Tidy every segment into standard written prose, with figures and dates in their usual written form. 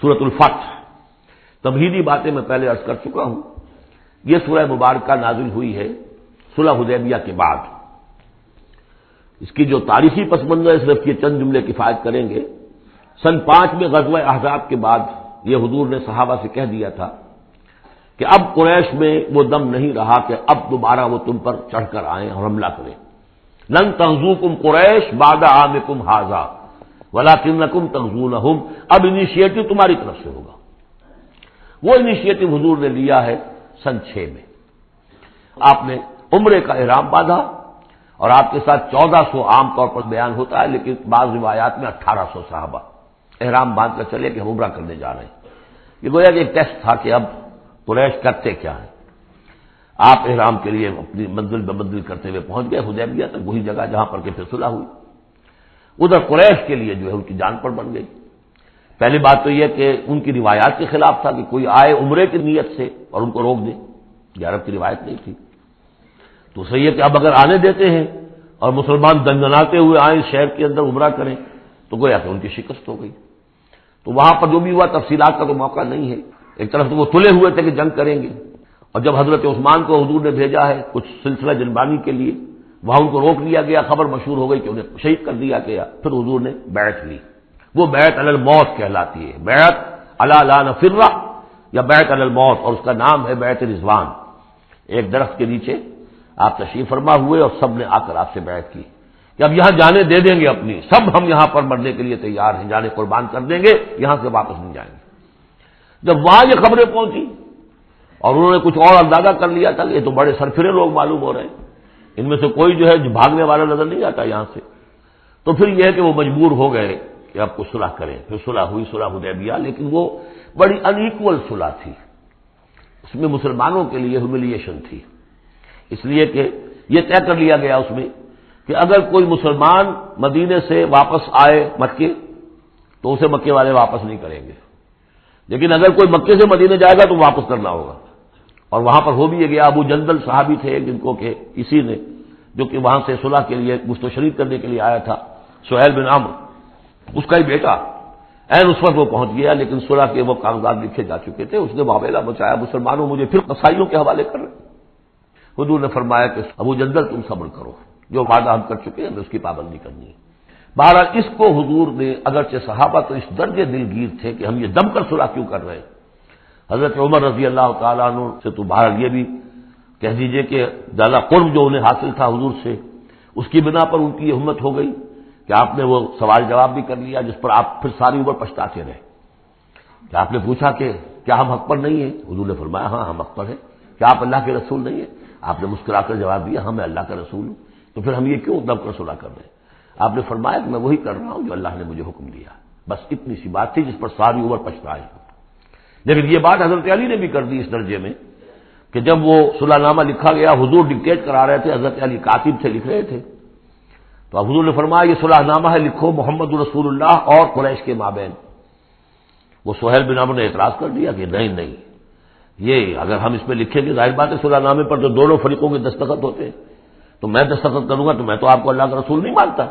سورۃ الفتح. تمہیدی باتیں میں پہلے عرض کر چکا ہوں. یہ سورہ مبارکہ نازل ہوئی ہے صلح حدیبیہ کے بعد. اس کی جو تاریخی پس منظر ہے صرف یہ چند جملے کفایت کریں گے. سن 5 میں غزوہ احزاب کے بعد یہ حضور نے صحابہ سے کہہ دیا تھا کہ اب قریش میں وہ دم نہیں رہا کہ اب دوبارہ وہ تم پر چڑھ کر آئیں اور حملہ کریں. لن تغزوکم قریش بعد عامکم ھذا ولکنکم تغزونہم. اب انیشیٹو تمہاری طرف سے ہوگا. وہ انیشیٹو حضور نے لیا ہے سن 6 میں. آپ نے عمرے کا احرام باندھا اور آپ کے ساتھ 1400 عام طور پر بیان ہوتا ہے لیکن بعض روایات میں 1800 صحابہ احرام باندھ کر چلے کہ ہم عمرہ کرنے جا رہے ہیں. یہ گویا کہ ایک ٹیسٹ تھا کہ اب قریش کرتے کیا ہے. آپ احرام کے لیے اپنی منزل بہ منزل کرتے ہوئے پہنچ گئے حدیبیہ تک, وہی جگہ جہاں پر کہ پھر صلح ہوئی. ادھر قریش کے لیے جو ہے ان کی جان پر بن گئی. پہلی بات تو یہ کہ ان کی روایات کے خلاف تھا کہ کوئی آئے عمرے کی نیت سے اور ان کو روک دے. یہ عرب کی روایت نہیں تھی. تو صحیح ہے کہ اب اگر آنے دیتے ہیں اور مسلمان دنگناتے ہوئے آئیں شہر کے اندر عمرہ کریں تو گویا کہ ان کی شکست ہو گئی. تو وہاں پر جو بھی ہوا تفصیلات کا تو موقع نہیں ہے. ایک طرف تو وہ تلے ہوئے تھے کہ جنگ کریں گے, اور جب حضرت عثمان کو حضور نے بھیجا ہے کچھ سلسلہ جنبانی کے لیے, وہاں ان کو روک لیا گیا. خبر مشہور ہو گئی کہ انہیں شہید کر دیا گیا. پھر حضور نے بیعت لی. وہ بیعت علی الموت کہلاتی ہے. بیعت علی لا نفر یا بیعت علی الموت, اور اس کا نام ہے بیعت رضوان. ایک درخت کے نیچے آپ تشریف فرما ہوئے اور سب نے آ کر آپ سے بیعت کی کہ اب یہاں جانے دے دیں گے اپنی, سب ہم یہاں پر مرنے کے لیے تیار ہیں, جانے قربان کر دیں گے, یہاں سے واپس نہیں جائیں گے. جب وہاں یہ خبریں پہنچی اور انہوں نے کچھ اور اندازہ کر لیا تھا کہ یہ تو بڑے سرفرے لوگ معلوم ہو رہے ہیں, ان میں سے کوئی جو ہے بھاگنے والا نظر نہیں آتا یہاں سے, تو پھر یہ ہے کہ وہ مجبور ہو گئے کہ اب کچھ صلح کریں. پھر صلح ہوئی, صلح حدیبیہ, لیکن وہ بڑی ان ایکول صلح تھی. اس میں مسلمانوں کے لیے ہیوملیشن تھی, اس لیے کہ یہ طے کر لیا گیا اس میں کہ اگر کوئی مسلمان مدینے سے واپس آئے مکے تو اسے مکے والے واپس نہیں کریں گے, لیکن اگر کوئی مکے سے مدینے جائے گا تو واپس کرنا ہوگا. اور وہاں پر ہو بھی گیا. ابو جندل صحابی تھے جن کو کہ اسی نے جو کہ وہاں سے صلح کے لیے گشت و شریک کرنے کے لیے آیا تھا, سہیل بن عمرو, اس کا ہی بیٹا عین اس وقت وہ پہنچ گیا, لیکن صلح کے وہ کاغذات لکھے جا چکے تھے. اس نے معاملہ بچایا. مسلمانوں مجھے پھر قصائیوں کے حوالے کر رہے. حضور نے فرمایا کہ ابو جندل تم صبر کرو, جو وعدہ ہم کر چکے ہیں اس کی پابندی کرنی ہے. بہرحال اس کو حضور نے, اگرچہ صحابہ تو اس درجے دلگیر تھے کہ ہم یہ دم کر صلح کیوں کر رہے ہیں. حضرت عمر رضی اللہ تعالیٰ عنہ سے تو بہرحال یہ بھی کہہ دیجئے کہ زیادہ قرب جو انہیں حاصل تھا حضور سے, اس کی بنا پر ان کی یہ ہمت ہو گئی کہ آپ نے وہ سوال جواب بھی کر لیا جس پر آپ پھر ساری عمر پچھتاتے رہے. کہ آپ نے پوچھا کہ کیا ہم حق پر نہیں ہیں؟ حضور نے فرمایا ہاں ہم حق پر ہیں. کیا آپ اللہ کے رسول نہیں ہیں؟ آپ نے مسکرا کر جواب دیا ہاں میں اللہ کا رسول ہوں. تو پھر ہم یہ کیوں دم کر صلح کر رہے ہیں؟ آپ نے فرمایا کہ میں وہی کر رہا ہوں جو اللہ نے مجھے حکم دیا. بس اتنی سی بات تھی جس پر ساری عمر پچھتائے. لیکن یہ بات حضرت علی نے بھی کر دی اس درجے میں کہ جب وہ صلح نامہ لکھا گیا, حضور ڈکٹیٹ کرا رہے تھے, حضرت علی کاتب سے لکھ رہے تھے, تو اب حضور نے فرمایا یہ صلح نامہ ہے, لکھو محمد رسول اللہ اور قریش کے مابین. وہ سہیل بن عمرو نے اعتراض کر دیا کہ نہیں, یہ اگر ہم اس میں لکھیں گے ظاہر بات ہے صلح نامے پر تو دونوں فریقوں کے دستخط ہوتے ہیں, تو میں دستخط کروں گا تو میں تو آپ کو اللہ کا رسول نہیں مانتا,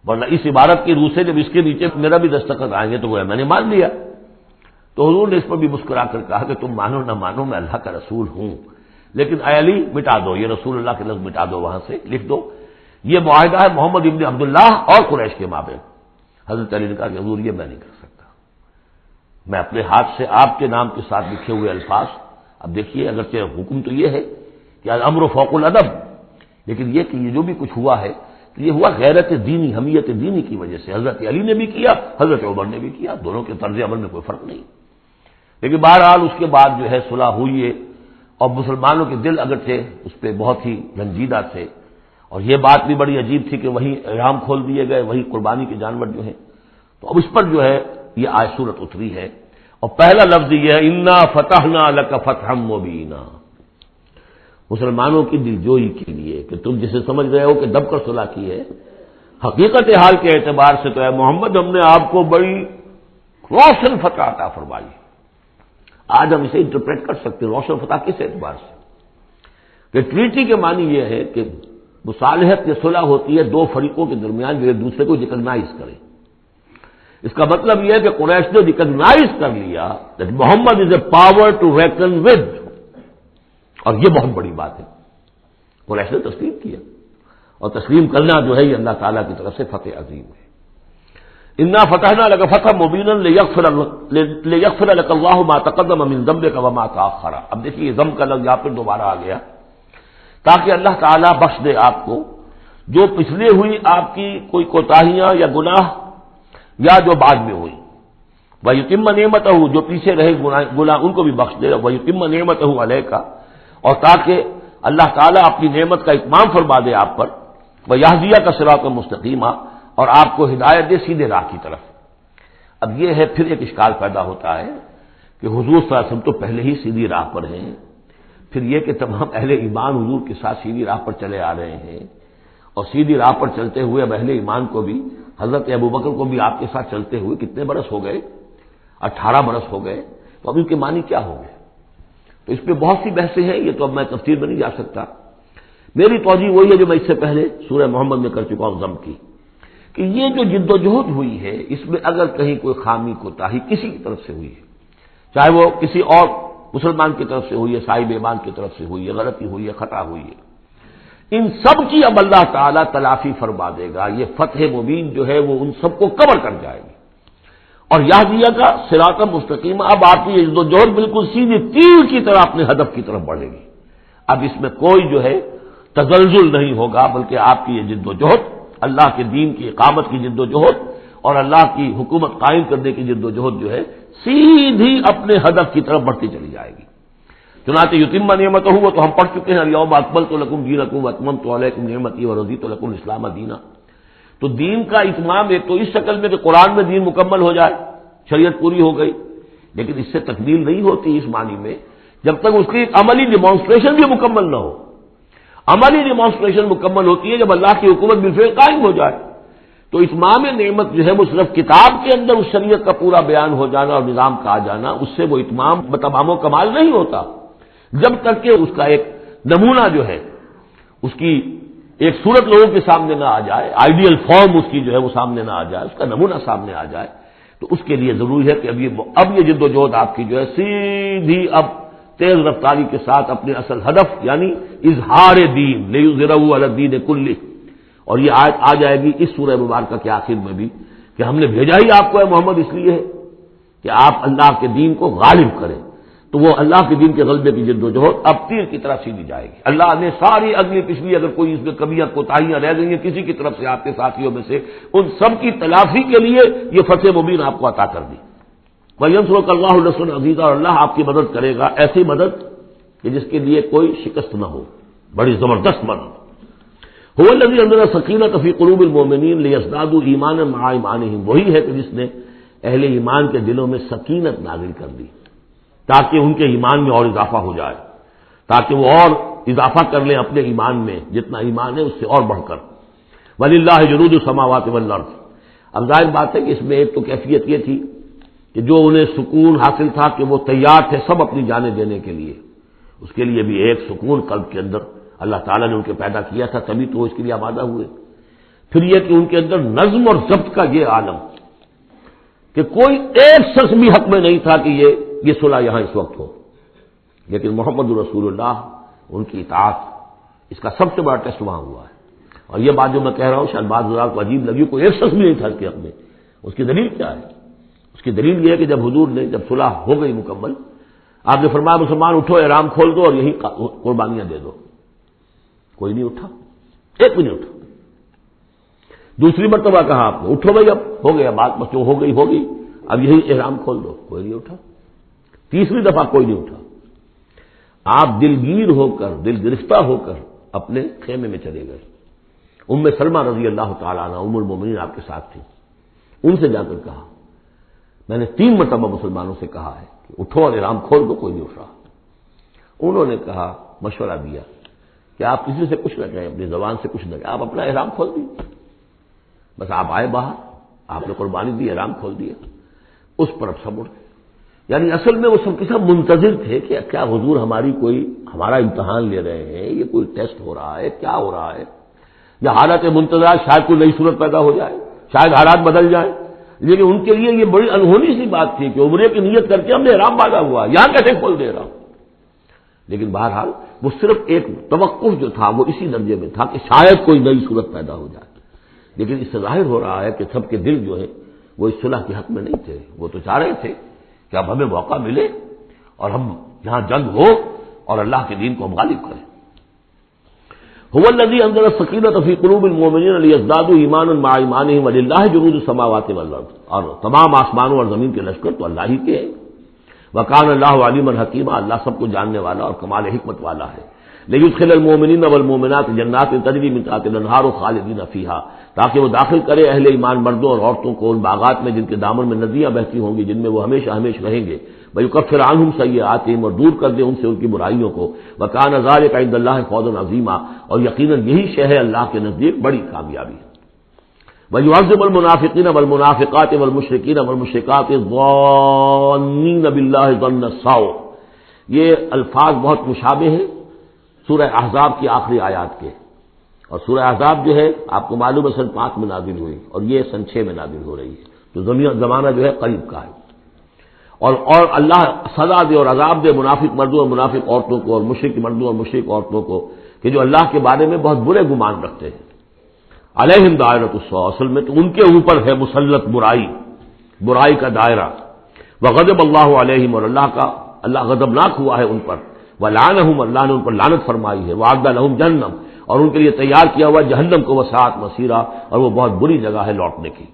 ورنہ اس عبارت کی روح سے جب اس کے نیچے میرا بھی دستخط آئیں گے تو وہ میں نے مان لیا. تو حضور نے اس پر بھی مسکرا کر کہا کہ تم مانو نہ مانو میں اللہ کا رسول ہوں, لیکن اے علی مٹا دو یہ رسول اللہ کے لفظ, مٹا دو وہاں سے, لکھ دو یہ معاہدہ ہے محمد ابن عبداللہ اور قریش کے مابین. حضرت علی نے کہا کہ حضور یہ میں نہیں کر سکتا, میں اپنے ہاتھ سے آپ کے نام کے ساتھ لکھے ہوئے الفاظ. اب دیکھیے اگرچہ حکم تو یہ ہے کہ الامر فوق الادب, لیکن یہ کہ یہ جو بھی کچھ ہوا ہے تو یہ ہوا غیرت دینی, حمیت دینی کی وجہ سے. حضرت علی نے بھی کیا, حضرت عمر نے بھی کیا, دونوں کے طرز عمل میں کوئی فرق نہیں. لیکن بہرحال اس کے بعد جو ہے صلح ہوئی ہے, اور مسلمانوں کے دل اگرچہ اس پہ بہت ہی رنجیدہ تھے, اور یہ بات بھی بڑی عجیب تھی کہ وہیں احرام کھول دیے گئے, وہیں قربانی کے جانور جو ہیں. تو اب اس پر جو ہے یہ آیت سورت اتری ہے, اور پہلا لفظ یہ ہے انا فتحنا لک فتحا مبینا, مسلمانوں کی دلجوئی کے لیے کہ تم جسے سمجھ رہے ہو کہ دب کر صلح کی ہے, حقیقت حال کے اعتبار سے تو ہے محمد ہم نے آپ کو بڑی روشن فتح عطا فرمائی. آج ہم اسے انٹرپریٹ کر سکتے ہیں روشن فتح کس اعتبار سے کہ ٹریٹی کے معنی یہ ہے کہ مصالحت یا صلح ہوتی ہے دو فریقوں کے درمیان جو ایک دوسرے کو ریکگنائز کریں. اس کا مطلب یہ ہے کہ قریش نے ریکگنائز کر لیا کہ Muhammad is a power to reckon with, اور یہ بہت بڑی بات ہے۔ قریش نے تسلیم کیا، اور تسلیم کرنا جو ہے یہ اللہ تعالیٰ کی طرف سے فتح عظیم ہے۔ انا فتحنا لک فتحا مبینا لیغفر لک اللہ ما تقدم من ذنبک وما تأخر۔ اب دیکھیے یہ ذنب کا لفظ یہاں پھر دوبارہ آ گیا، تاکہ اللہ تعالیٰ بخش دے آپ کو جو پچھلے ہوئی آپ کی کوئی کوتاہیاں یا گناہ یا جو بعد میں ہوئی، وَيُتِمَّ نِعْمَتَهُ جو پیچھے رہے گناہ ان کو بھی بخش دے، وَيُتِمَّ نِعْمَتَهُ عَلَيْكَ اور تاکہ اللہ تعالیٰ اپنی نعمت کا اتمام فرما دے آپ پر، وَيَهْدِيَكَ صِرَاطًا مُسْتَقِيمًا اور آپ کو ہدایت دے سیدھے راہ کی طرف۔ اب یہ ہے پھر ایک اشکال پیدا ہوتا ہے کہ حضور صلی اللہ علیہ وسلم تو پہلے ہی سیدھی راہ پر ہیں، پھر یہ کہ تمام اہل ایمان حضور کے ساتھ سیدھی راہ پر چلے آ رہے ہیں، اور سیدھی راہ پر چلتے ہوئے اب اہل ایمان کو بھی، حضرت ابوبکر کو بھی آپ کے ساتھ چلتے ہوئے کتنے برس ہو گئے؟ 18 برس ہو گئے، تو اب ان کے معنی کیا ہو گئے؟ تو اس پہ بہت سی بحثیں ہیں، یہ تو اب میں تفصیل میں نہیں جا سکتا۔ میری توجہ وہی ہے جو میں اس سے پہلے سورہ محمد میں کر چکا ہوں ضم کی، کہ یہ جو جد و جہد ہوئی ہے اس میں اگر کہیں کوئی خامی کوتاہی کسی کی طرف سے ہوئی ہے، چاہے وہ کسی اور مسلمان کی طرف سے ہوئی ہے، صاحب ایمان کی طرف سے ہوئی ہے، غلطی ہوئی ہے، خطا ہوئی ہے، ان سب کی اب اللہ تعالیٰ تلافی فرما دے گا۔ یہ فتح مبین جو ہے وہ ان سب کو کور کر جائے گی، اور یہدیہ کا صراط مستقیم، اب آپ کی یہ جوہر بالکل سیدھی تیر کی طرح اپنے ہدف کی طرف بڑھے گی۔ اب اس میں کوئی جو ہے تزلزل نہیں ہوگا، بلکہ آپ کی یہ جد و جہد، اللہ کے دین کی اقامت کی جد و جہد اور اللہ کی حکومت قائم کرنے کی جد و جہد جو ہے سیدھی اپنے ہدف کی طرف بڑھتی چلی جائے گی۔ چنانچہ یتم نعمتہ وہ تو ہم پڑھ چکے ہیں، الیوم اکملت لکم دینکم واتممت علیکم نعمتی ورضیت لکم الاسلام دینا۔ تو دین کا اتمام ایک تو اس شکل میں کہ قرآن میں دین مکمل ہو جائے، شریعت پوری ہو گئی، لیکن اس سے تکمیل نہیں ہوتی اس معنی میں جب تک اس کی ایک عملی ڈیمانسٹریشن بھی مکمل نہ ہو۔ عملی ڈیمانسٹریشن مکمل ہوتی ہے جب اللہ کی حکومت بالفعل قائم ہو جائے۔ تو اتمام نعمت جو ہے وہ صرف کتاب کے اندر اس شریعت کا پورا بیان ہو جانا اور نظام کا آ جانا، اس سے وہ اتمام تمام و کمال نہیں ہوتا جب تک کہ اس کا ایک نمونہ جو ہے، اس کی ایک صورت لوگوں کے سامنے نہ آ جائے، آئیڈیل فارم اس کی جو ہے وہ سامنے نہ آ جائے، اس کا نمونہ سامنے آ جائے۔ تو اس کے لیے ضروری ہے کہ اب یہ جد و جہد آپ کی جو ہے سیدھی اب تیز رفتاری کے ساتھ اپنے اصل ہدف یعنی اظہار دین لیظہرہ علی الدین کلہ، اور یہ آیت آ جائے گی اس سورہ مبارکہ کے آخر میں بھی کہ ہم نے بھیجا ہی آپ کو ہے محمد اس لیے ہے کہ آپ اللہ کے دین کو غالب کریں۔ تو وہ اللہ کے دین کے غلبے کی جد و جہد اب تیر کی طرح سیدھی جائے گی۔ اللہ نے ساری اگلی پچھلی اگر کوئی اس میں کمیاں کوتاہیاں رہ گئی ہیں کسی کی طرف سے آپ کے ساتھیوں میں سے، ان سب کی تلافی کے لیے یہ فتح مبین آپ کو عطا کر دی۔ وَيَنْصُرُكَ اللَّهُ نَصْرًا عَزِيزًا اور اللہ آپ کی مدد کرے گا، ایسی مدد کہ جس کے لیے کوئی شکست نہ ہو، بڑی زبردست مدد۔ هُوَ الَّذِي أَنزَلَ السَّكِينَةَ فِي قُلُوبِ الْمُؤْمِنِينَ لِيَزْدَادُوا إِيمَانًا مَعَ إِيمَانِهِمْ، وہی ہے کہ جس نے اہل ایمان کے دلوں میں سکینت نازل کر دی تاکہ ان کے ایمان میں اور اضافہ ہو جائے، تاکہ وہ اور اضافہ کر لیں اپنے ایمان میں، جتنا ایمان ہے اس سے اور بڑھ کر۔ وَلِلَّهِ جُنُودُ السَّمَاوَاتِ وَالْأَرْضِ، اب ظاہر بات ہے کہ اس میں ایک تو کیفیت یہ تھی کہ جو انہیں سکون حاصل تھا کہ وہ تیار تھے سب اپنی جانیں دینے کے لیے، اس کے لیے بھی ایک سکون قلب کے اندر اللہ تعالیٰ نے ان کے پیدا کیا تھا، تبھی تو وہ اس کے لیے آمادہ ہوئے۔ پھر یہ کہ ان کے اندر نظم اور ضبط کا یہ عالم کہ کوئی ایک شخص بھی حق میں نہیں تھا کہ یہ صلح یہاں اس وقت ہو، لیکن محمد رسول اللہ ان کی اطاعت اس کا سب سے بڑا ٹیسٹ وہاں ہوا ہے۔ اور یہ بات جو میں کہہ رہا ہوں شاید بعض حضرات کو عجیب لگی، کوئی ایک شخص بھی نہیں تھا اس کے حق میں۔ اس کی دلیل کیا ہے؟ اس کی دلیل یہ ہے کہ جب حضور نے جب صلح ہو گئی مکمل، آپ نے فرمایا مسلمان اٹھو احرام کھول دو اور یہی قربانیاں دے دو، کوئی نہیں اٹھا، ایک بھی نہیں اٹھا۔ دوسری مرتبہ کہا آپ نے اٹھو بھائی اب ہو گیا بات، بس جو ہو گئی ہوگی، اب یہی احرام کھول دو، کوئی نہیں اٹھا۔ تیسری دفعہ کوئی نہیں اٹھا۔ آپ دلگیر ہو کر، دل گرفتہ ہو کر اپنے خیمے میں چلے گئے۔ ام سلمہ رضی اللہ تعالیٰ عنہ ام المومنین آپ کے ساتھ تھی، ان سے جا کر کہا میں نے 3 مرتبہ مسلمانوں سے کہا ہے کہ اٹھو اور احرام کھول دو، کوئی نہیں اٹھ رہا۔ انہوں نے کہا، مشورہ دیا کہ آپ کسی سے کچھ نہ کہیں، اپنی زبان سے کچھ نہ کہیں، آپ اپنا احرام کھول دیجیے، بس آپ آئے باہر، آپ نے قربانی دی، احرام کھول دیا، اس پر اب سب اٹھ گئے۔ یعنی اصل میں وہ سب کے سب منتظر تھے کہ کیا حضور ہمارا امتحان لے رہے ہیں، یہ کوئی ٹیسٹ ہو رہا ہے، کیا ہو رہا ہے، یا حالت منتظر شاید کوئی نئی صورت پیدا ہو جائے، شاید حالات بدل جائیں۔ لیکن ان کے لیے یہ بڑی انہونی سی بات تھی کہ عمرے کی نیت کر کے ہم نے احرام باندھا ہوا، یہاں کیسے کھول دے رہا ہوں؟ لیکن بہرحال وہ صرف ایک توقف جو تھا وہ اسی درجے میں تھا کہ شاید کوئی نئی صورت پیدا ہو جائے، لیکن اس سے ظاہر ہو رہا ہے کہ سب کے دل جو ہے وہ اس صلح کے حق میں نہیں تھے، وہ تو چاہ رہے تھے کہ اب ہمیں موقع ملے اور ہم یہاں جنگ ہو اور اللہ کے دین کو ہم غالب کریں۔ هو الذي انزل السکینۃ فی قلوب المؤمنین لیزدادوا ایمانا مع ایمانہم وللہ جنود السماوات والارض، اور تمام آسمانوں اور زمین کے لشکر تو اللہ ہی کے ہیں۔ وکان اللہ علیما حکیما، اللہ سب کو جاننے والا اور کمال حکمت والا ہے۔ لیدخل المؤمنین والمؤمنات جنات تجری من تحتها الانہار خالدین فیہا، تاکہ وہ داخل کرے اہل ایمان مردوں اور عورتوں کو ان باغات میں جن کے دامن میں ندیاں بہتی ہوں گی، جن میں وہ ہمیشہ ہمیشہ رہیں گے۔ وَيُكَفِّرْ عَنْهُمْ سَيِّئَاتِهِمْ، اور دور کر دے ان سے ان کی برائیوں کو۔ وَكَانَ ذَلِكَ عِندَ اللَّهِ فَوْزًا عَظِيمًا، اور یقیناً یہی شے ہے اللہ کے نزدیک بڑی کامیابی ہے۔ وَيُعَذِّبُ الْمُنَافِقِينَ وَالْمُنَافِقَاتِ وَالْمُشْرِكِينَ وَالْمُشْرِكَاتِ الظَّانِّينَ بِاللَّهِ ظَنَّ السَّوْءِ، یہ الفاظ بہت مشابہ ہیں سورہ احزاب کی آخری آیات کے، اور سورہ احزاب جو ہے آپ کو معلوم ہے سن 5 میں نازل ہوئی اور یہ سن 6 میں نازل ہو رہی ہے، تو زمانہ جو ہے قریب کا ہے۔ اور اللہ سزا دے اور عذاب دے منافق مردوں اور منافق عورتوں کو، اور مشرک مردوں اور مشرک عورتوں کو، کہ جو اللہ کے بارے میں بہت برے گمان رکھتے ہیں۔ علیہم دائرۃ السوء، اصل میں تو ان کے اوپر ہے مسلط برائی کا دائرہ۔ وغضب اللہ علیہم، اور اللہ غضبناک ہوا ہے ان پر۔ ولعنہم، اللہ نے ان پر لعنت فرمائی ہے۔ وعد لہم جہنم، اور ان کے لیے تیار کیا ہوا جہنم کو، وسعت مصیرا، اور وہ بہت بری جگہ ہے لوٹنے کی۔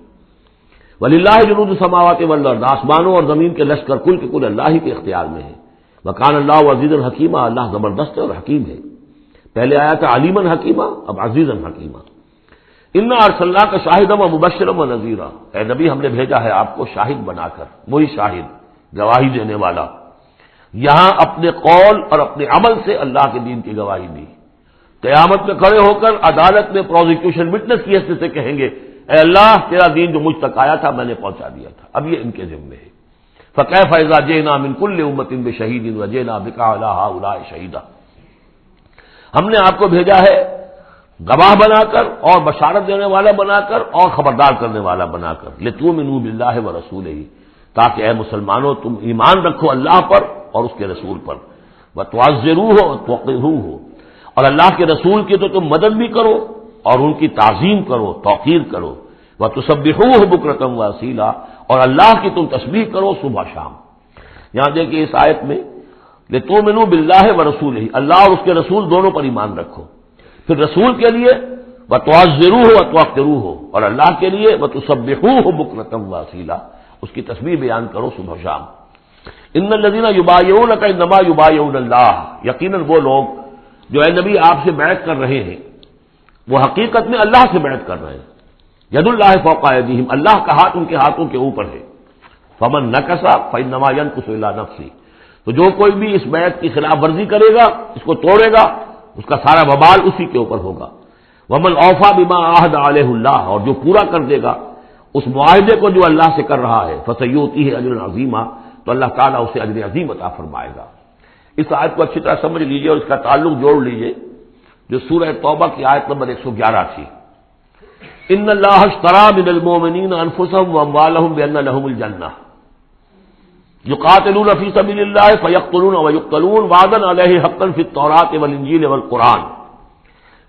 وللہ جنود السماوات والارض، آسمانوں اور زمین کے لشکر کل کے کل اللہ ہی کے اختیار میں ہے۔ وکان اللہ عزیزا حکیما، اللہ زبردست ہے اور حکیم ہے۔ پہلے آیا تھا علیما حکیما، اب عزیزا حکیما۔ انا ارسلناک شاہدا ومبشرا ونذیرا، اے نبی ہم نے بھیجا ہے آپ کو شاہد بنا کر، وہی شاہد گواہی دینے والا۔ یہاں اپنے قول اور اپنے عمل سے اللہ کے دین کی گواہی دی۔ قیامت میں کھڑے ہو کر عدالت میں پروزیکیوشن وٹنس کی حیثیت سے کہیں گے اے اللہ تیرا دین جو مجھ تک آیا تھا میں نے پہنچا دیا تھا، اب یہ ان کے ذمے ہے۔ فکیف اذا جئنا من کل امۃ بشہید وجئنا بک علی ہؤلاء شہیدا، ہم نے آپ کو بھیجا ہے گواہ بنا کر اور بشارت دینے والا بنا کر اور خبردار کرنے والا بنا کر، لتؤمنوا باللہ ورسولہ، تاکہ اے مسلمانوں تم ایمان رکھو اللہ پر اور اس کے رسول پر، وتعزروہ وتوقروہ، اور اللہ کے رسول کی تو تم مدد بھی کرو اور ان کی تعظیم کرو، توقیر کرو، وتسبحوہ بکرۃ واصیلا، اور اللہ کی تم تسبیح کرو صبح شام۔ یہاں دیکھیں اس آیت میں لتؤمنوا باللہ ورسولہ، اللہ اور اس کے رسول دونوں پر ایمان رکھو، پھر رسول کے لیے وتعزروہ وتوقروہ، اور اللہ کے لیے وتسبحوہ بکرۃ واصیلا، اس کی تسبیح بیان کرو صبح شام۔ ان الذین یبایعونک انما یبایعون اللہ، یقیناً وہ لوگ جو اے نبی آپ سے بیعت کر رہے ہیں وہ حقیقت میں اللہ سے بیعت کر رہے ہیں۔ ید اللہ فوق ایدیہم، اللہ کا ہاتھ ان کے ہاتھوں کے اوپر ہے۔ فمن نکث فانما ینکث الی نفسہ، تو جو کوئی بھی اس بیعت کی خلاف ورزی کرے گا، اس کو توڑے گا، اس کا سارا وبال اسی کے اوپر ہوگا۔ ومن اوفی بما عاہد علیہ اللہ، اور جو پورا کر دے گا اس معاہدے کو جو اللہ سے کر رہا ہے، فسیؤتیہ اجرا عظیما، تو اللہ تعالیٰ اسے اجر عظیم عطا فرمائے گا۔ اس آیت کو اچھی طرح سمجھ لیجئے اور اس کا تعلق جوڑ لیجئے جو سورہ توبہ کی آیت نمبر 111 تھی۔ ان اللہ اشتری من المؤمنین انفسهم واموالهم بان لهم الجنہ یقاتلون فی سبیل اللہ فیقتلون ویقتلون وعدا علیہ حقا فی التوراۃ والانجیل والقرآن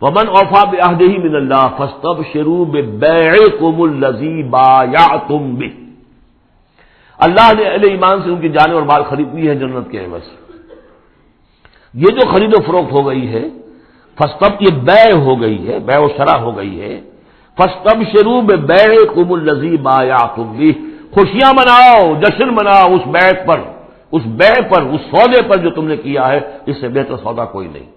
ومن اوفی بعہدہ من اللہ فاستبشروا ببیعکم الذی بایعتم بہ، اللہ نے اہل ایمان سے ان کی جانیں اور مال خرید لی ہے جنت کے عوض۔ یہ جو خرید و فروخت ہو گئی ہے یہ بیع ہو گئی ہے، بیع و شرع ہو گئی ہے۔ فاستبشروا ببیعکم الذی بایعتم بہ، خوشیاں مناؤ، جشن مناؤ اس بیع پر، اس سودے پر جو تم نے کیا ہے، اس سے بہتر سودا کوئی نہیں۔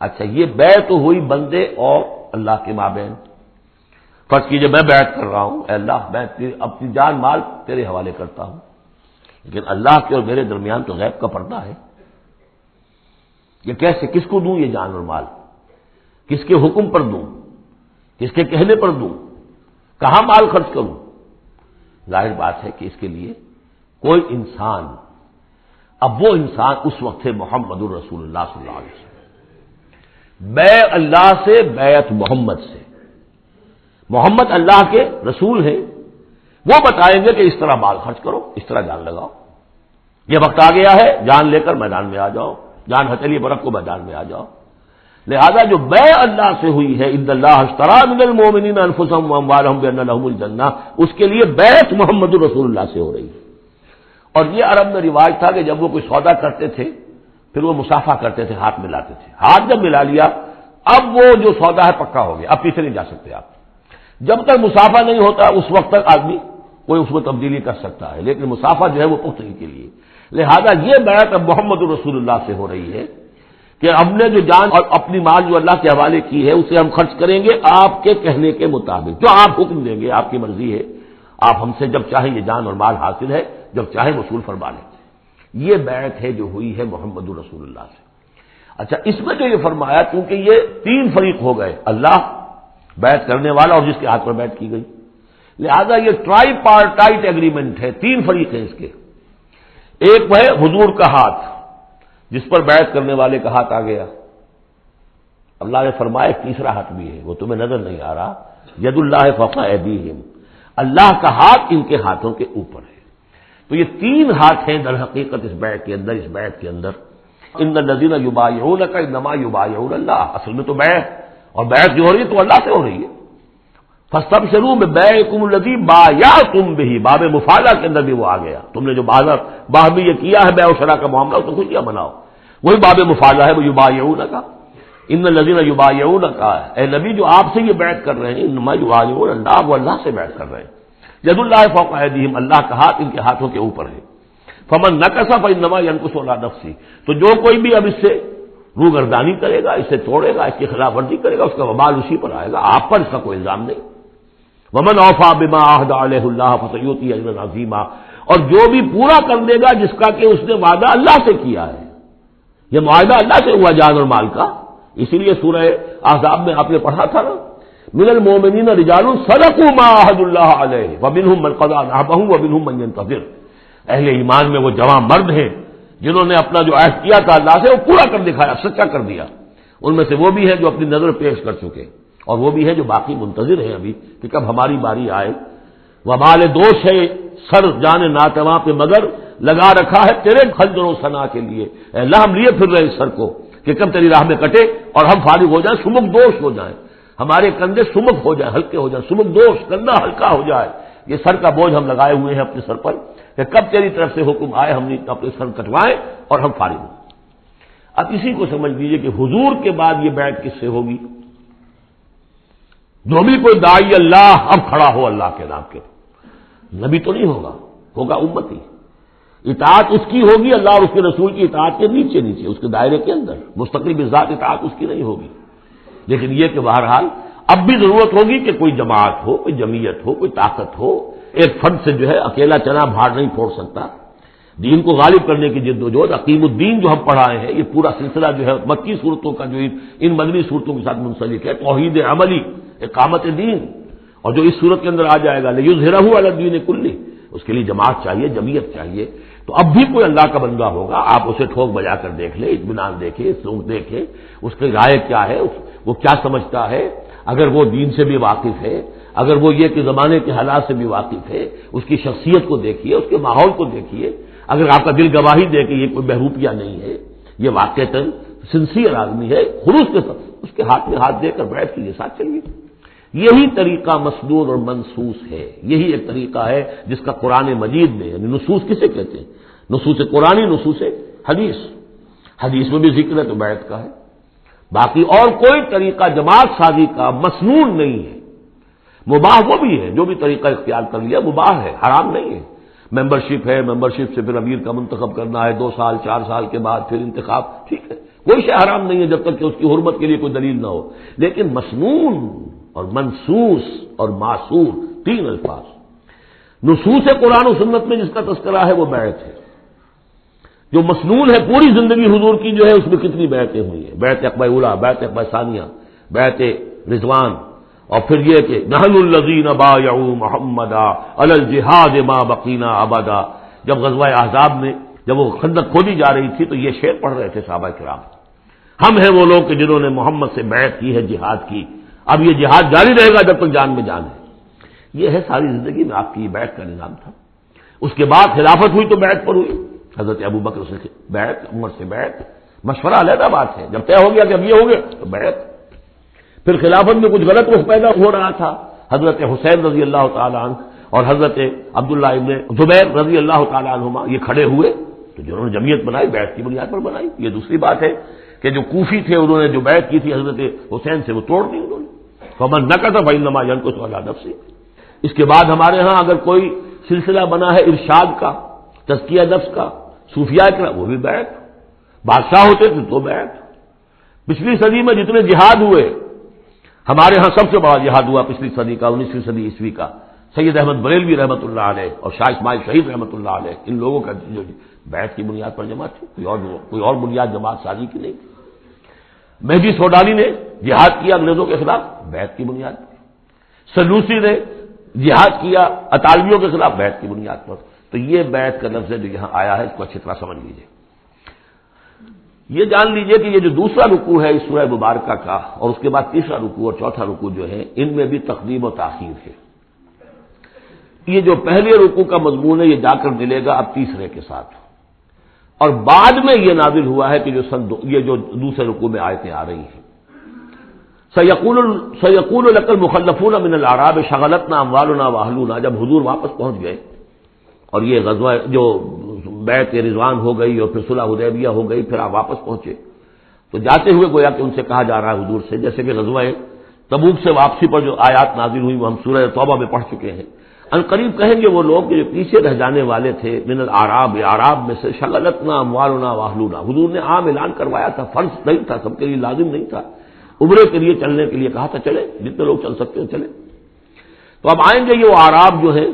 اچھا یہ بیع تو ہوئی بندے اور اللہ کے مابین۔ فرض کیجئے میں بیعت کر رہا ہوں، اے اللہ میں اپنی جان مال تیرے حوالے کرتا ہوں، لیکن اللہ کے اور میرے درمیان تو غیب کا پردہ ہے۔ یہ کیسے، کس کو دوں یہ جان اور مال؟ کس کے حکم پر دوں؟ کس کے کہنے پر دوں؟ کہاں مال خرچ کروں؟ ظاہر بات ہے کہ اس کے لیے کوئی انسان، اب وہ انسان اس وقت ہے محمد الرسول اللہ صلی اللہ علیہ وسلم، بیع اللہ سے، بیعت محمد سے۔ محمد اللہ کے رسول ہیں، وہ بتائیں گے کہ اس طرح مال خرچ کرو، اس طرح جان لگاؤ، یہ وقت آ گیا ہے جان لے کر میدان میں آ جاؤ، جان ہتھیلی پر رکھ کو میدان میں آ جاؤ۔ لہذا جو بیع اللہ سے ہوئی ہے، ان اللہ اشتری من المؤمنین انفسهم واموالهم بان لهم الجنہ، اس کے لیے بیعت محمد رسول اللہ سے ہو رہی ہے۔ اور یہ عرب میں رواج تھا کہ جب وہ کوئی سودا کرتے تھے پھر وہ مصافحہ کرتے تھے، ہاتھ ملاتے تھے، ہاتھ جب ملا لیا اب وہ جو سودا ہے پکا ہو گیا، اب پیچھے نہیں جا سکتے آپ۔ جب تک مصافحہ نہیں ہوتا اس وقت تک آدمی کوئی اس میں تبدیلی کر سکتا ہے، لیکن مصافحہ جو ہے وہ پختگی کے لیے۔ لہذا یہ بیعت اب محمد رسول اللہ سے ہو رہی ہے کہ ہم نے جو جان اور اپنی مال جو اللہ کے حوالے کی ہے اسے ہم خرچ کریں گے آپ کے کہنے کے مطابق، جو آپ حکم دیں گے، آپ کی مرضی ہے، آپ ہم سے جب چاہیں یہ جان اور مال حاصل ہے، جب چاہیں وصول فرما لیں۔ یہ بیعت ہے جو ہوئی ہے محمد رسول اللہ سے۔ اچھا، اس میں جو یہ فرمایا کیونکہ یہ تین فریق ہو گئے، اللہ، بیعت کرنے والا اور جس کے ہاتھ پر بیعت کی گئی، لہذا یہ ٹرائی پارٹائٹ ایگریمنٹ ہے، تین فریق ہیں اس کے۔ ایک وہ ہے حضور کا ہاتھ جس پر بیعت کرنے والے کا ہاتھ آ گیا، اللہ نے فرمایا تیسرا ہاتھ بھی ہے، وہ تمہیں نظر نہیں آ رہا، ید اللہ فوق ایدیہم، اللہ کا ہاتھ ان کے ہاتھوں کے اوپر ہے۔ تو یہ تین ہاتھ ہیں در حقیقت اس بیعت کے اندر، اس بیعت کے اندر۔ ان الذین یبایعونک انما یبایعون اللہ، اصل میں تو بیعت، اور بیعت جو ہو رہی ہے تو اللہ سے ہو رہی ہے۔ فاستبشروا ببیعکم الذی بایعتم بہ، باب مفاعلہ کے اندر بھی وہ آ گیا، تم نے جو باہمی یہ کیا ہے بیع و شراء کا معاملہ، اس کو خوشیاں مناؤ، وہی باب مفاعلہ ہے، وہ یبایعونک، ان الذین یبایعونک، اے نبی جو آپ سے یہ بیعت کر رہے ہیں، انما یبایعون اللہ، وہ اللہ سے بیعت کر رہے ہیں۔ ید اللہ فوق ایدیہم، اللہ کا ہاتھ ان کے ہاتھوں کے اوپر ہے۔ فمن نکث فانما ینکث علی نفسہ، تو جو کوئی بھی اب اس سے روگردانی کرے گا، اسے توڑے گا، اس کی خلاف ورزی کرے گا، اس کا وبال اسی پر آئے گا، آپ پر اس کا کوئی الزام نہیں۔ ومن اوفی بما عہد علیہ اللہ فسیؤتی اجرا عظیما، اور جو بھی پورا کر دے گا جس کا کہ اس نے وعدہ اللہ سے کیا ہے، یہ معاہدہ اللہ سے ہوا جان اور مال کا، اسی لیے سورہ احزاب میں آپ نے پڑھا تھا نا، من المؤمنین رجال صدقوا ما عہدوا اللہ علیہ ومنہم من قضی نحبہ ومنہم من ینتظر، اہل ایمان میں وہ جوان مرد ہیں جنہوں نے اپنا جو عہد کیا تھا اللہ سے وہ پورا کر دکھایا، سچا کر دیا، ان میں سے وہ بھی ہیں جو اپنی نظر پیش کر چکے، اور وہ بھی ہے جو باقی منتظر ہیں ابھی کہ کب ہماری باری آئے۔ وبال دوش ہے سر جان ناتواں پہ مگر لگا رکھا ہے تیرے خنجر و ثنا کے لیے، اے اللہ ہم لیے پھر رہے اس سر کو کہ کب تیری راہ میں کٹے اور ہم فارغ ہو جائیں، سمک دوش ہو جائیں، ہمارے کندھے سمک ہو جائیں، ہلکے ہو جائیں، سمک دوش، کندھا ہلکا ہو جائے، یہ سر کا بوجھ ہم لگائے ہوئے ہیں اپنے سر پر کہ کب تیری طرف سے حکم آئے ہم نے اپنے سر کٹوائیں اور ہم فارغ ہوں۔ اب اسی کو سمجھ لیجیے کہ حضور کے بعد یہ بیعت کس سے ہوگی؟ جو بھی کوئی داعی اللہ اب کھڑا ہو اللہ کے نام کے، نبی تو نہیں ہوگا، ہوگا امتی، اطاعت اس کی ہوگی، اللہ اور اس کے رسول کی اطاعت کے نیچے نیچے اس کے دائرے کے اندر، مستقل بذات اطاعت اس کی نہیں ہوگی۔ لیکن یہ کہ بہرحال اب بھی ضرورت ہوگی کہ کوئی جماعت ہو، کوئی جمعیت ہو، کوئی طاقت ہو، ایک فرد سے جو ہے اکیلا چنا بھاڑ نہیں پھوڑ سکتا، دین کو غالب کرنے کی جد و جہد، عقیم الدین جو ہم پڑھائے ہیں، یہ پورا سلسلہ جو ہے مکی صورتوں کا جو ان مدنی صورتوں کے ساتھ منسلک ہے، توحید عملی، اقامت دین، اور جو اس صورت کے اندر آ جائے گا لیظہرہ علی الدین کلہ، اس کے لیے جماعت چاہیے، جمعیت چاہیے۔ تو اب بھی کوئی اللہ کا بندہ ہوگا، آپ اسے ٹھوک بجا کر دیکھ لیں، اطمینان دیکھیں، سوچ دیکھیں، اس کی رائے کیا ہے، وہ کیا سمجھتا ہے، اگر وہ دین سے بھی واقف ہے، اگر وہ یہ کہ زمانے کے حالات سے بھی واقف ہے، اس کی شخصیت کو دیکھیے، اس کے ماحول کو دیکھیے، اگر آپ کا دل گواہی دے کہ یہ کوئی بہروپیہ نہیں ہے، یہ واقعتاً سنسیئر آدمی ہے، خلوص کے ساتھ اس کے ہاتھ میں ہاتھ دے کر بیٹھ کے ساتھ چلیے۔ یہی طریقہ مسنون اور منصوص ہے، یہی ایک طریقہ ہے جس کا قرآن مجید میں، یعنی نصوص کسے کہتے ہیں؟ نصوص قرآنی، نصوص حدیث، حدیث میں بھی ذکر ہے تو بیعت کا ہے، باقی اور کوئی طریقہ جماعت سازی کا مسنون نہیں ہے۔ مباح وہ بھی ہے، جو بھی طریقہ اختیار کر لیا مباح ہے، حرام نہیں ہے۔ ممبرشپ ہے، ممبرشپ سے پھر امیر کا منتخب کرنا ہے 2 سال 4 سال کے بعد پھر انتخاب، ٹھیک ہے، کوئی شے حرام نہیں ہے جب تک کہ اس کی حرمت کے لیے کوئی دلیل نہ ہو، لیکن مسنون اور منصوص اور معصور 3 الفاظ۔ نصوص قرآن و سنت میں جس کا تذکرہ ہے وہ بیعت ہے، جو مسنون ہے پوری زندگی حضور کی جو ہے اس میں کتنی بیعتیں ہوئی ہیں، بیعت عقبہ اولیٰ، بیعت عقبہ ثانیہ، بیعت رضوان، اور پھر یہ کہ نحن الذین بایعوا محمدا علی الجہاد ما بقینا ابدا، جب غزوہ احزاب میں جب وہ خندق کھودی جا رہی تھی تو یہ شعر پڑھ رہے تھے صحابہ کرام، ہم ہیں وہ لوگ کہ جنہوں نے محمد سے بیعت کی ہے جہاد کی، اب یہ جہاد جاری رہے گا جب تک جان میں جان ہے۔ یہ ہے ساری زندگی میں آپ کی بیعت کا نظام تھا. اس کے بعد خلافت ہوئی تو بیعت پر ہوئی. حضرت ابو بکر سے بیعت، عمر سے بیعت، مشورہ علیحدہ بات ہے. جب طے ہو گیا کہ اب یہ ہو گیا تو بیعت. پھر خلافت میں کچھ غلط رخ پیدا ہو رہا تھا. حضرت حسین رضی اللہ تعالی عنہ اور حضرت عبداللہ ابن زبیر رضی اللہ تعالی عنہما یہ کھڑے ہوئے تو جنہوں نے جمعیت بنائی بیعت کی بنیاد پر بنائی. یہ دوسری بات ہے کہ جو کوفی تھے انہوں نے جو بیعت کی تھی حضرت حسین سے وہ توڑ دی انہوں نے. فمن نکث فإنما ينكث على نفسه. اس کے بعد ہمارے ہاں اگر کوئی سلسلہ بنا ہے ارشاد کا، تزکیہ نفس کا، صوفیاء کا، وہ بھی بیعت. بادشاہ ہوتے تھے تو بیعت. پچھلی صدی میں جتنے جہاد ہوئے، ہمارے ہاں سب سے بڑا جہاد ہوا پچھلی صدی کا، 19ویں صدی عیسوی کا. سید احمد بریلوی رحمۃ اللہ علیہ اور شاہ اسماعیل شہید رحمۃ اللہ علیہ، ان لوگوں کا جو بیعت کی بنیاد پر جماعت تھی، کوئی اور بنیاد جماعت سازی کی نہیں. مہدی سوڈانی نے جہاد کیا انگریزوں کے خلاف بیعت کی بنیاد پر. سنوسی نے جہاد کیا اطالویوں کے خلاف بیعت کی بنیاد پر. تو یہ بیعت کا لفظ جو یہاں آیا ہے اس کو اچھی طرح سمجھ لیجیے. یہ جان لیجئے کہ یہ جو دوسرا رکوع ہے اس سورہ مبارکہ کا، اور اس کے بعد تیسرا رکوع اور چوتھا رکوع جو ہے، ان میں بھی تقدیم و تاخیر ہے. یہ جو پہلے رکوع کا مضمون ہے یہ جا کر ملے گا اب تیسرے کے ساتھ، اور بعد میں یہ نازل ہوا ہے کہ یہ جو دوسرے رکوع میں آیتیں آ رہی ہیں. سیقول لک المخلفون من الاعراب شغلتنا اموالنا واہلونا. جب حضور واپس پہنچ گئے اور یہ غزوہ جو بیعت رضوان ہو گئی اور پھر صلح حدیبیہ ہو گئی، پھر آپ واپس پہنچے تو جاتے ہوئے گویا کہ ان سے کہا جا رہا ہے حضور سے، جیسے کہ غزوہ تبوک سے واپسی پر جو آیات نازل ہوئی وہ ہم سورہ توبہ میں پڑھ چکے ہیں. ان قریب کہیں گے وہ لوگ کہ جو پیچھے رہ جانے والے تھے، من الاعراب، اعراب میں سے، شغلتنا اموالنا واہلونا. حضور نے عام اعلان کروایا تھا، فرض نہیں تھا، سب کے لیے لازم نہیں تھا. عمرے کے لیے چلنے کے لیے کہا تھا چلے، جتنے لوگ چل سکتے ہیں چلے. تو اب آئیں گے یہ وہ اعراب جو ہے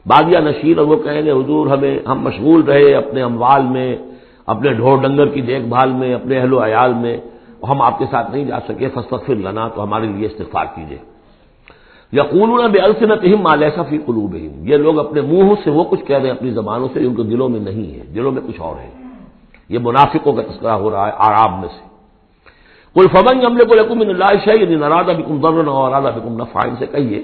بادیہ نشین، اور وہ کہیں گے حضور ہم مشغول رہے اپنے اموال میں، اپنے ڈھور ڈنگر کی دیکھ بھال میں، اپنے اہل و عیال میں، ہم آپ کے ساتھ نہیں جا سکے، فاستغفر لنا، تو ہمارے لیے استغفار کیجیے. یقولون بألسنتہم ما لیس فی قلوبہم. یہ لوگ اپنے منہ سے وہ کچھ کہہ رہے ہیں اپنی زبانوں سے، ان کے دلوں میں نہیں ہے، دلوں میں کچھ اور ہے. یہ منافقوں کا تذکرہ ہو رہا ہے اعراب میں سے. قل فمن یملک لکم من اللہ شیئا ان اراد بکم ضرا او اراد بکم نفعا. ان سے کہیے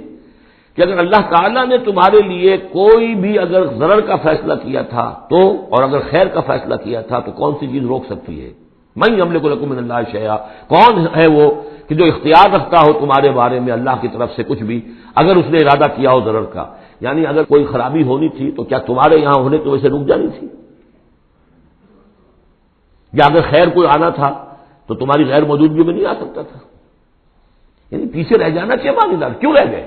کہ اگر اللہ تعالیٰ نے تمہارے لیے کوئی بھی اگر ضرر کا فیصلہ کیا تھا تو، اور اگر خیر کا فیصلہ کیا تھا تو کون سی چیز روک سکتی ہے؟ من یملک لکم من اللہ شیئا، کون ہے وہ کہ جو اختیار رکھتا ہو تمہارے بارے میں اللہ کی طرف سے کچھ بھی، اگر اس نے ارادہ کیا ہو ضرر کا. یعنی اگر کوئی خرابی ہونی تھی تو کیا تمہارے یہاں ہونے کی وجہ سے رک جانی تھی؟ یا اگر خیر کوئی آنا تھا تو تمہاری غیر موجودگی میں نہیں آ سکتا تھا؟ یعنی پیچھے رہ جانا کیا معنی دار، کیوں رہ گئے؟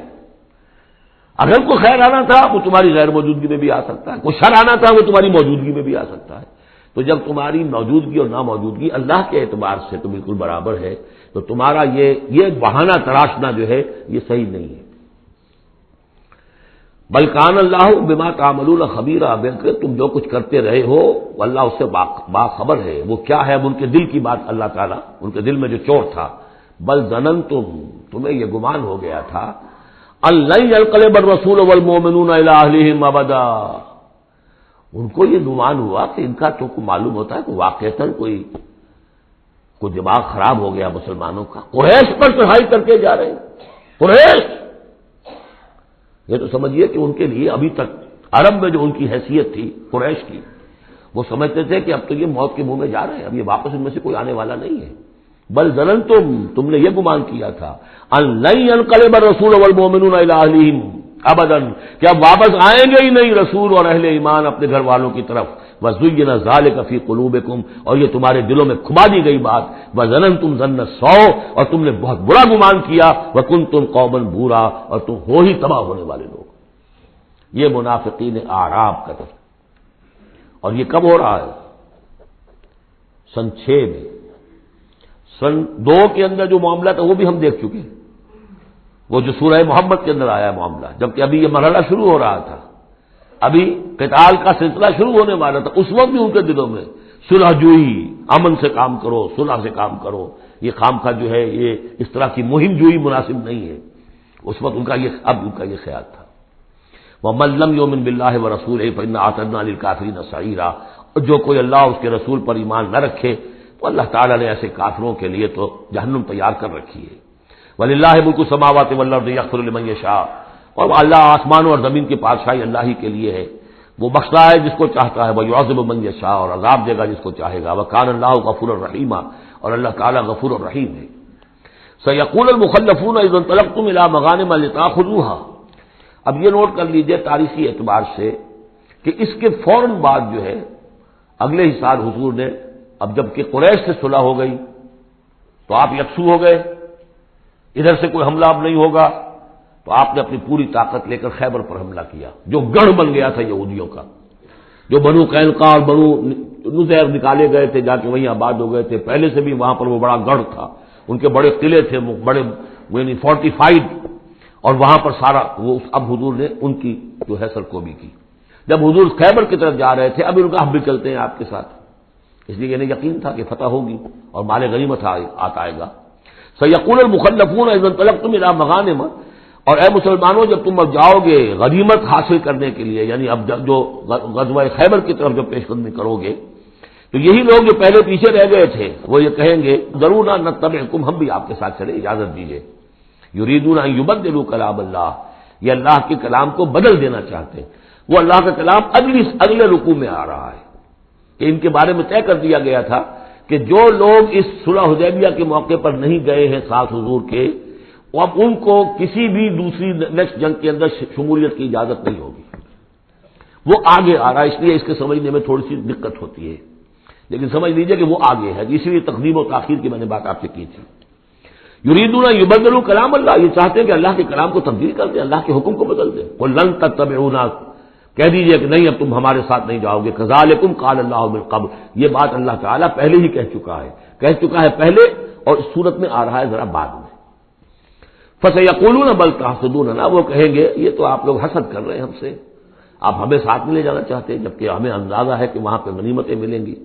اگر کوئی خیر آنا تھا وہ تمہاری غیر موجودگی میں بھی آ سکتا ہے، کوئی شر آنا تھا وہ تمہاری موجودگی میں بھی آ سکتا ہے. تو جب تمہاری موجودگی اور ناموجودگی اللہ کے اعتبار سے تو بالکل برابر ہے، تو تمہارا یہ بہانہ تراشنا جو ہے یہ صحیح نہیں ہے. بل کان اللہ بما تعملون خبیرا، بلکہ تم جو کچھ کرتے رہے ہو اللہ اس سے باخبر ہے. وہ کیا ہے؟ اب ان کے دل کی بات اللہ تعالیٰ، ان کے دل میں جو چور تھا. بل ظننتم، تمہیں یہ گمان ہو گیا تھا، ان لن ينقلب الرسول والمؤمنون الى اهلهم ابدا. ان کو یہ گمان ہوا کہ ان کا تو معلوم ہوتا ہے کہ واقعتاً کوئی دماغ خراب ہو گیا مسلمانوں کا، قریش پر چڑھائی کر کے جا رہے ہیں. قریش، یہ تو سمجھیے کہ ان کے لیے ابھی تک عرب میں جو ان کی حیثیت تھی قریش کی، وہ سمجھتے تھے کہ اب تو یہ موت کے منہ میں جا رہے ہیں، اب یہ واپس ان میں سے کوئی آنے والا نہیں ہے. بل ظننتم، تم نے یہ گمان کیا تھا، ان لن ينقلب الرسول والمؤمنون الى اهلهم ابدا، کہ اب واپس آئیں گے ہی نہیں رسول اور اہل ایمان اپنے گھر والوں کی طرف. وزین ذلک فی قلوبکم، اور یہ تمہارے دلوں میں کھبا دی گئی بات. وظننتم ظن السوء، اور تم نے بہت برا گمان کیا. وکنتم قوما بورا، اور تم ہو ہی تباہ ہونے والے لوگ. یہ منافقین اعراب کا تذکرہ. اور یہ کب ہو رہا ہے؟ سن 6 میں. سن 2 کے اندر جو معاملہ تھا وہ بھی ہم دیکھ چکے ہیں، وہ جو سورہ محمد کے اندر آیا معاملہ، جبکہ ابھی یہ مرحلہ شروع ہو رہا تھا، ابھی قتال کا سلسلہ شروع ہونے والا تھا. اس وقت بھی ان کے دلوں میں صلح جوئی، امن سے کام کرو، صلح سے کام کرو، یہ خام خواہ جو ہے یہ اس طرح کی مہم جوئی مناسب نہیں ہے. اس وقت ان کا یہ خیال تھا. وَمَن لَّمْ يُؤْمِن بِاللَّهِ وَرَسُولِهِ فَإِنَّا أَعْتَدْنَا لِلْكَافِرِينَ سَعِيرًا. اور جو کوئی اللہ اور اس کے رسول پر ایمان نہ رکھے تو اللہ تعالیٰ نے ایسے کافروں کے لیے تو جہنم تیار کر رکھی ہے. وَلِلَّهِ مُلْكُ السَّمَاوَاتِ وَالْأَرْضِ يَغْفِرُ لِمَن يَشَاءُ. اور اللہ آسمان اور زمین کی بادشاہی اللہ ہی کے لیے ہے، وہ بخشتا ہے جس کو چاہتا ہے، وَيُعَذِّبُ مَن يَشَاءُ، اور عذاب دے گا جس کو چاہے گا، وَكَانَ اللَّهُ غَفُورًا رَحِيمًا، اور اللہ تعالیٰ غفور الرحیم ہے۔ سَيَقُولُ الْمُخَلَّفُونَ إِذَا انطَلَقْتُمْ إِلَىٰ مَغَانِمَ لِتَأْخُذُوهَا، اب یہ نوٹ کر لیجئے تاریخی اعتبار سے کہ اس کے فوراً بعد جو ہے اگلے ہی سال حضور نے، اب جب کہ قریش سے صلح ہو گئی تو آپ یکسو ہو گئے، ادھر سے کوئی حملہ اب نہیں ہوگا، تو آپ نے اپنی پوری طاقت لے کر خیبر پر حملہ کیا، جو گڑھ بن گیا تھا یہودیوں کا، جو بنو قینقاع اور بنو نذیر نکالے گئے تھے، جا کے وہیں آباد ہو گئے تھے، پہلے سے بھی وہاں پر وہ بڑا گڑھ تھا، ان کے بڑے قلعے تھے، بڑے یعنی فورٹیفائڈ، اور وہاں پر سارا وہ اب حضور نے ان کی جو ہے سرکوبی کی۔ جب حضور خیبر کی طرف جا رہے تھے، اب ان کا ہم بھی چلتے ہیں آپ کے ساتھ، اس لیے انہیں یقین تھا کہ فتح ہوگی اور مال غنیمت آتا آئے گا۔ سیقول المخلفون اذا انطلقتم الى مغانم، اور اے مسلمانوں جب تم اب جاؤ گے غنیمت حاصل کرنے کے لیے، یعنی اب جو غزوہ خیبر کی طرف جو پیش قدمی کرو گے، تو یہی لوگ جو پہلے پیچھے رہ گئے تھے وہ یہ کہیں گے ضرور نہ نتبعکم، ہم بھی آپ کے ساتھ چلیں، اجازت دیجیے۔ یریدون ان یبدلوا کلام اللہ، یہ اللہ کے کلام کو بدل دینا چاہتے ہیں۔ وہ اللہ کا کلام اگلے رکوع میں آ رہا ہے کہ ان کے بارے میں طے کر دیا گیا تھا کہ جو لوگ اس صلح حدیبیہ کے موقع پر نہیں گئے ہیں ساتھ حضور کے، اب ان کو کسی بھی دوسری نیکسٹ جنگ کے اندر شمولیت کی اجازت نہیں ہوگی۔ وہ آگے آ رہا ہے، اس لیے اس کے سمجھنے میں تھوڑی سی دقت ہوتی ہے، لیکن سمجھ لیجئے کہ وہ آگے ہے، اسی لیے تقدیم و تاخیر کی میں نے بات آپ سے کی تھی۔ یریدون ان یبدلوا کلام اللہ، یہ چاہتے ہیں کہ اللہ کے کلام کو تبدیل کر دیں، اللہ کے حکم کو بدل دیں۔ قل لن تتبعونا، کہہ دیجئے کہ نہیں اب تم ہمارے ساتھ نہیں جاؤ گے، کذالکم قال اللہ من قبل، یہ بات اللہ تعالیٰ پہلے ہی کہہ چکا ہے پہلے، اور اس صورت میں آ رہا ہے ذرا بعد میں۔ فسیقولون بل تحسدوننا، وہ کہیں گے یہ تو آپ لوگ حسد کر رہے ہیں ہم سے، آپ ہمیں ساتھ نہیں لے جانا چاہتے، جبکہ ہمیں اندازہ ہے کہ وہاں پہ غنیمتیں ملیں گی۔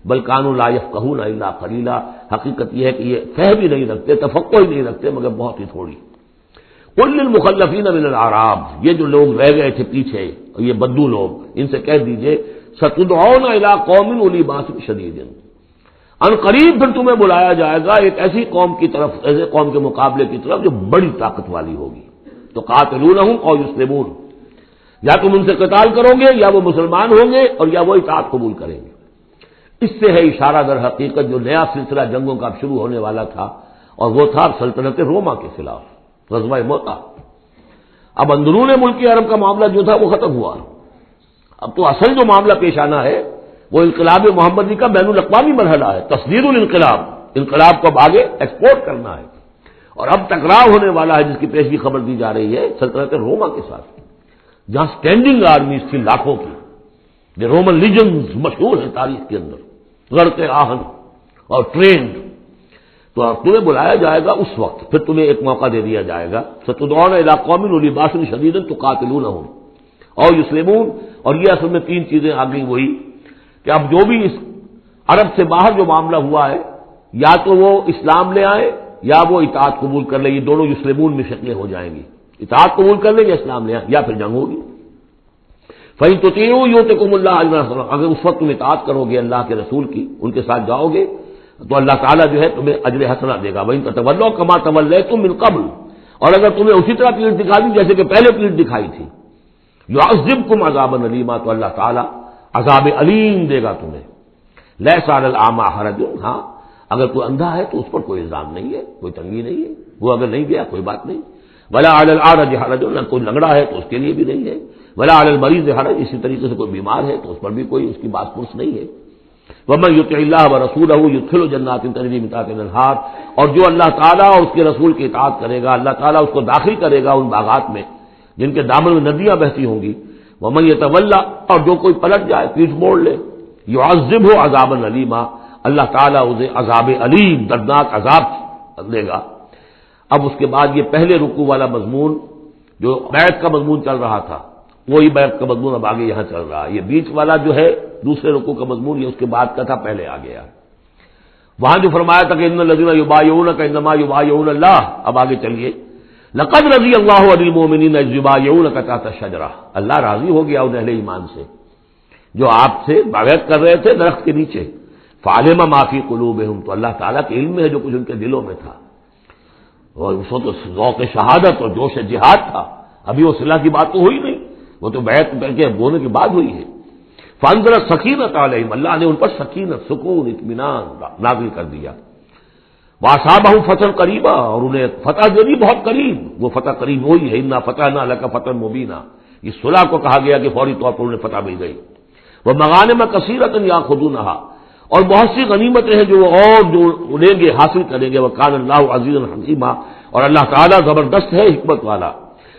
بل کانوا لا یفقہون الا قلیلا، حقیقت یہ ہے کہ یہ فہم بھی نہیں رکھتے، تفقہ ہی نہیں رکھتے مگر بہت ہی تھوڑی۔ قل للمخلفین من الاعراب، یہ جو لوگ رہ گئے تھے پیچھے، یہ بدو لوگ، ان سے کہہ دیجئے ستدعون الی قوم اولی باس شدید، ان قریب پھر تمہیں بلایا جائے گا ایک ایسی قوم کی طرف، ایسے قوم کے مقابلے کی طرف جو بڑی طاقت والی ہوگی، تو قاتلونہم او یسلمون، یا تم ان سے قتال کرو گے یا وہ مسلمان ہوں گے اور یا وہ اطاعت قبول کریں گے۔ اس سے ہے اشارہ در حقیقت جو نیا سلسلہ جنگوں کا شروع ہونے والا تھا، اور وہ تھا سلطنت روما کے خلاف غزوہ موتا۔ اب اندرون ملک عرب کا معاملہ جو تھا وہ ختم ہوا، اب تو اصل جو معاملہ پیش آنا ہے وہ انقلاب محمدی کا بین الاقوامی مرحلہ ہے، تصدیر الانقلاب، انقلاب کو اب آگے ایکسپورٹ کرنا ہے، اور اب ٹکراؤ ہونے والا ہے جس کی پیشگی خبر دی جا رہی ہے سلطنت روما کے ساتھ، جہاں سٹینڈنگ آرمیز تھی لاکھوں کی، جو رومن لیجنز مشہور ہیں تاریخ کے اندر، غرق آہن اور ٹرینڈ۔ تو تمہیں بلایا جائے گا اس وقت، پھر تمہیں ایک موقع دے دیا جائے گا، ستدعون الی قوم اولی باس شدید تقاتلونہم او یسلمون، اور یہ اصل میں تین چیزیں آ گئی وہی کہ اب جو بھی اس عرب سے باہر جو معاملہ ہوا ہے، یا تو وہ اسلام لے آئے یا وہ اطاعت قبول کر لیں، یہ دونوں یسلمون میں شکلیں ہو جائیں گی، اطاعت قبول کر لیں یا اسلام لے آئیں، یا پھر جنگ ہوگی۔ فَإِن تُطِيعُوا يُؤْتِكُمُ اللَّهُ أَجْرًا حَسَنًا، اگر اس وقت تم اطاعت کرو گے اللہ کے رسول کی، ان کے ساتھ جاؤ گے تو اللہ تعالیٰ جو ہے تمہیں اجر حسنہ دے گا۔ وَإِن تَتَوَلَّوْا كَمَا تَوَلَّيْتُم مِّن قَبْلُ، اور اگر تمہیں اسی طرح پیٹ دکھا دی جیسے کہ پہلے پیٹ دکھائی تھی، يُعَذِّبْكُمْ عَذَابًا أَلِيمًا، تو اللہ تعالیٰ عذاب علیم دے گا تمہیں۔ لَيْسَ عَلَى الْأَعْمَىٰ حَرَجٌ، ہاں اگر کوئی اندھا ہے تو اس پر کوئی الزام نہیں ہے، کوئی تنگی نہیں ہے، وہ اگر نہیں گیا کوئی بات نہیں۔ وَلَا عَلَى الْأَعْرَجِ حَرَجٌ، نہ کوئی لنگڑا ہے تو اس کے لیے بھی نہیں ہے۔ وَلَا عَلَى الْمَرِيضِ حَرَجٌ، اسی طریقے سے کوئی بیمار ہے تو اس پر بھی کوئی اس کی بات پرس نہیں ہے۔ وَمَن يُطِعِ اللَّهَ وَرَسُولَهُ يُدْخِلْهُ جَنَّاتٍ تَجْرِی مِن تحتہا الْأَنْہَارُ، اور جو اللہ تعالیٰ اور اس کے رسول کی اطاعت کرے گا اللہ تعالیٰ اس کو داخل کرے گا ان باغات میں جن کے دامن میں ندیاں بہتی ہوں گی۔ وَمَن يَتَوَلَّ، اور جو کوئی پلٹ جائے پیٹھ موڑ لے، يُعَذِّبْهُ عَذَابًا أَلِيمًا، اللہ تعالیٰ اسے عذاب علیم دردناک عذاب دے گا۔ اب اس کے بعد یہ پہلے رکوع والا مضمون جو بیعت کا مضمون چل رہا تھا وہی بیعت کا مضمون اب آگے یہاں چل رہا ہے، یہ بیچ والا جو ہے دوسرے رکوع کا مضمون یہ اس کے بعد کا تھا، پہلے آ گیا۔ وہاں جو فرمایا تھا کہ ان الذین یبایعونک انما یبایعون اللہ، اب آگے چلیے، لقد رضی اللہ عن المؤمنین اذ یبایعونک تحت الشجرہ، اللہ راضی ہو گیا ان اہل ایمان سے جو آپ سے بیعت کر رہے تھے درخت کے نیچے۔ فعلم ما فی قلوبہم، تو اللہ تعالیٰ کے علم میں ہے جو کچھ ان کے دلوں میں تھا، اور اس وقت ذوق شہادت اور جوش جہاد تھا، ابھی وہ صلح کی بات تو ہوئی نہیں، وہ تو بیعت کر کے بولنے کے بعد ہوئی ہے۔ فانزل سکینت علیہم، اللہ نے ان پر سکینت، سکون، اطمینان نازل کر دیا۔ واصابہم فتح قریبا، اور انہیں فتح جو نہیں بہت قریب، وہ فتح قریب ہوئی ہے، انا فتحنا لک فتحا مبینا، اس صلح کو کہا گیا کہ فوری طور پر انہیں فتح مل گئی۔ ومغانم کثیرۃ یاخذونھا، اور بہت سی غنیمتیں ہیں جو وہ اور جو لیں گے، حاصل کریں گے۔ وکان اللہ عزیزا حکیما، اور اللہ تعالیٰ زبردست ہے، حکمت والا۔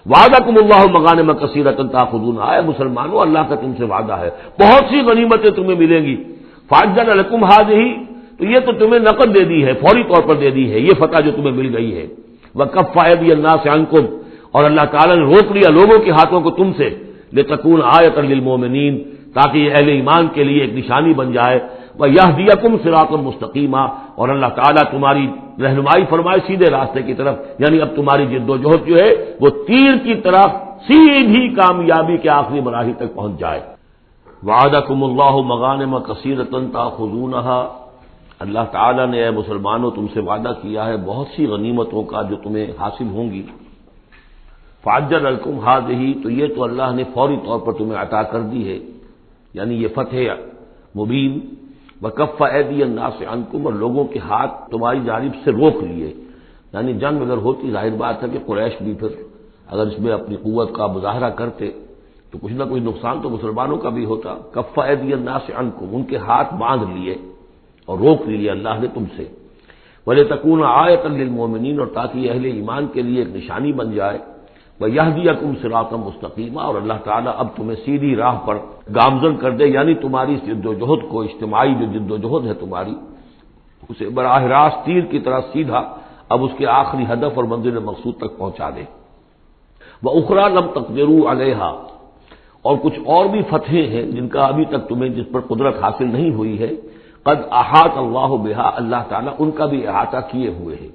وعدکم اللہ مغانم کثیرۃ تاخذونھا، اے مسلمانوں اللہ کا تم سے وعدہ ہے، بہت سی غنیمتیں تمہیں ملیں گی۔ فعجل لکم ہذہ، تو یہ تو تمہیں نقد دے دی ہے، فوری طور پر دے دی ہے یہ فتح جو تمہیں مل گئی ہے۔ وکف ایدی الناس عنکم، اور اللہ تعالیٰ نے روک لیا لوگوں کے ہاتھوں کو تم سے، لتکون آیۃ للمؤمنین، تاکہ یہ اہل ایمان کے لیے ایک نشانی بن جائے۔ وَيَهْدِيَكُمْ صِرَاطًا مُسْتَقِيمًا، اور اللہ تعالیٰ تمہاری رہنمائی فرمائے سیدھے راستے کی طرف، یعنی اب تمہاری جد و جہد جو ہے وہ تیر کی طرف سیدھی کامیابی کے آخری مراحل تک پہنچ جائے۔ وعدکم اللہ مغانم کثیرۃ تاخذونھا، اللہ تعالیٰ نے اے مسلمانوں تم سے وعدہ کیا ہے بہت سی غنیمتوں کا جو تمہیں حاصل ہوں گی۔ فعجل لکم ہذہ، تو یہ تو اللہ نے فوری طور پر تمہیں عطا کر دی ہے، یعنی یہ فتح مبین۔ وکف ایدی الناس عنکم، اور لوگوں کے ہاتھ تمہاری جانب سے روک لیے، یعنی جنگ اگر ہوتی ظاہر بات ہے کہ قریش بھی پھر اگر اس میں اپنی قوت کا مظاہرہ کرتے تو کچھ نہ کچھ نقصان تو مسلمانوں کا بھی ہوتا۔ کف ایدی الناس عنکم، ان کے ہاتھ باندھ لیے اور روک لیے اللہ نے تم سے۔ وَلِتَكُونَ آیَةً لِّلْمُؤْمِنِينَ، اور تاکہ اہل ایمان کے لیے ایک نشانی بن جائے۔ وَيَهْدِيَكُمْ صِرَاطًا مُسْتَقِيمًا، اور اللہ تعالیٰ اب تمہیں سیدھی راہ پر گامزن کر دے، یعنی تمہاری جد و جہد کو، اجتماعی جو جد و جہد ہے تمہاری، اسے براہ راست تیر کی طرح سیدھا اب اس کے آخری ہدف اور منزل مقصود تک پہنچا دے۔ وَأُخْرَىٰ لَمْ تَقْدِرُوا عَلَيْهَا، اور کچھ اور بھی فتحیں ہیں جن کا ابھی تک تمہیں جس پر قدرت حاصل نہیں ہوئی ہے۔ قد احاط اللہ بہا، اللہ تعالیٰ ان کا بھی احاطہ کیے ہوئے ہیں،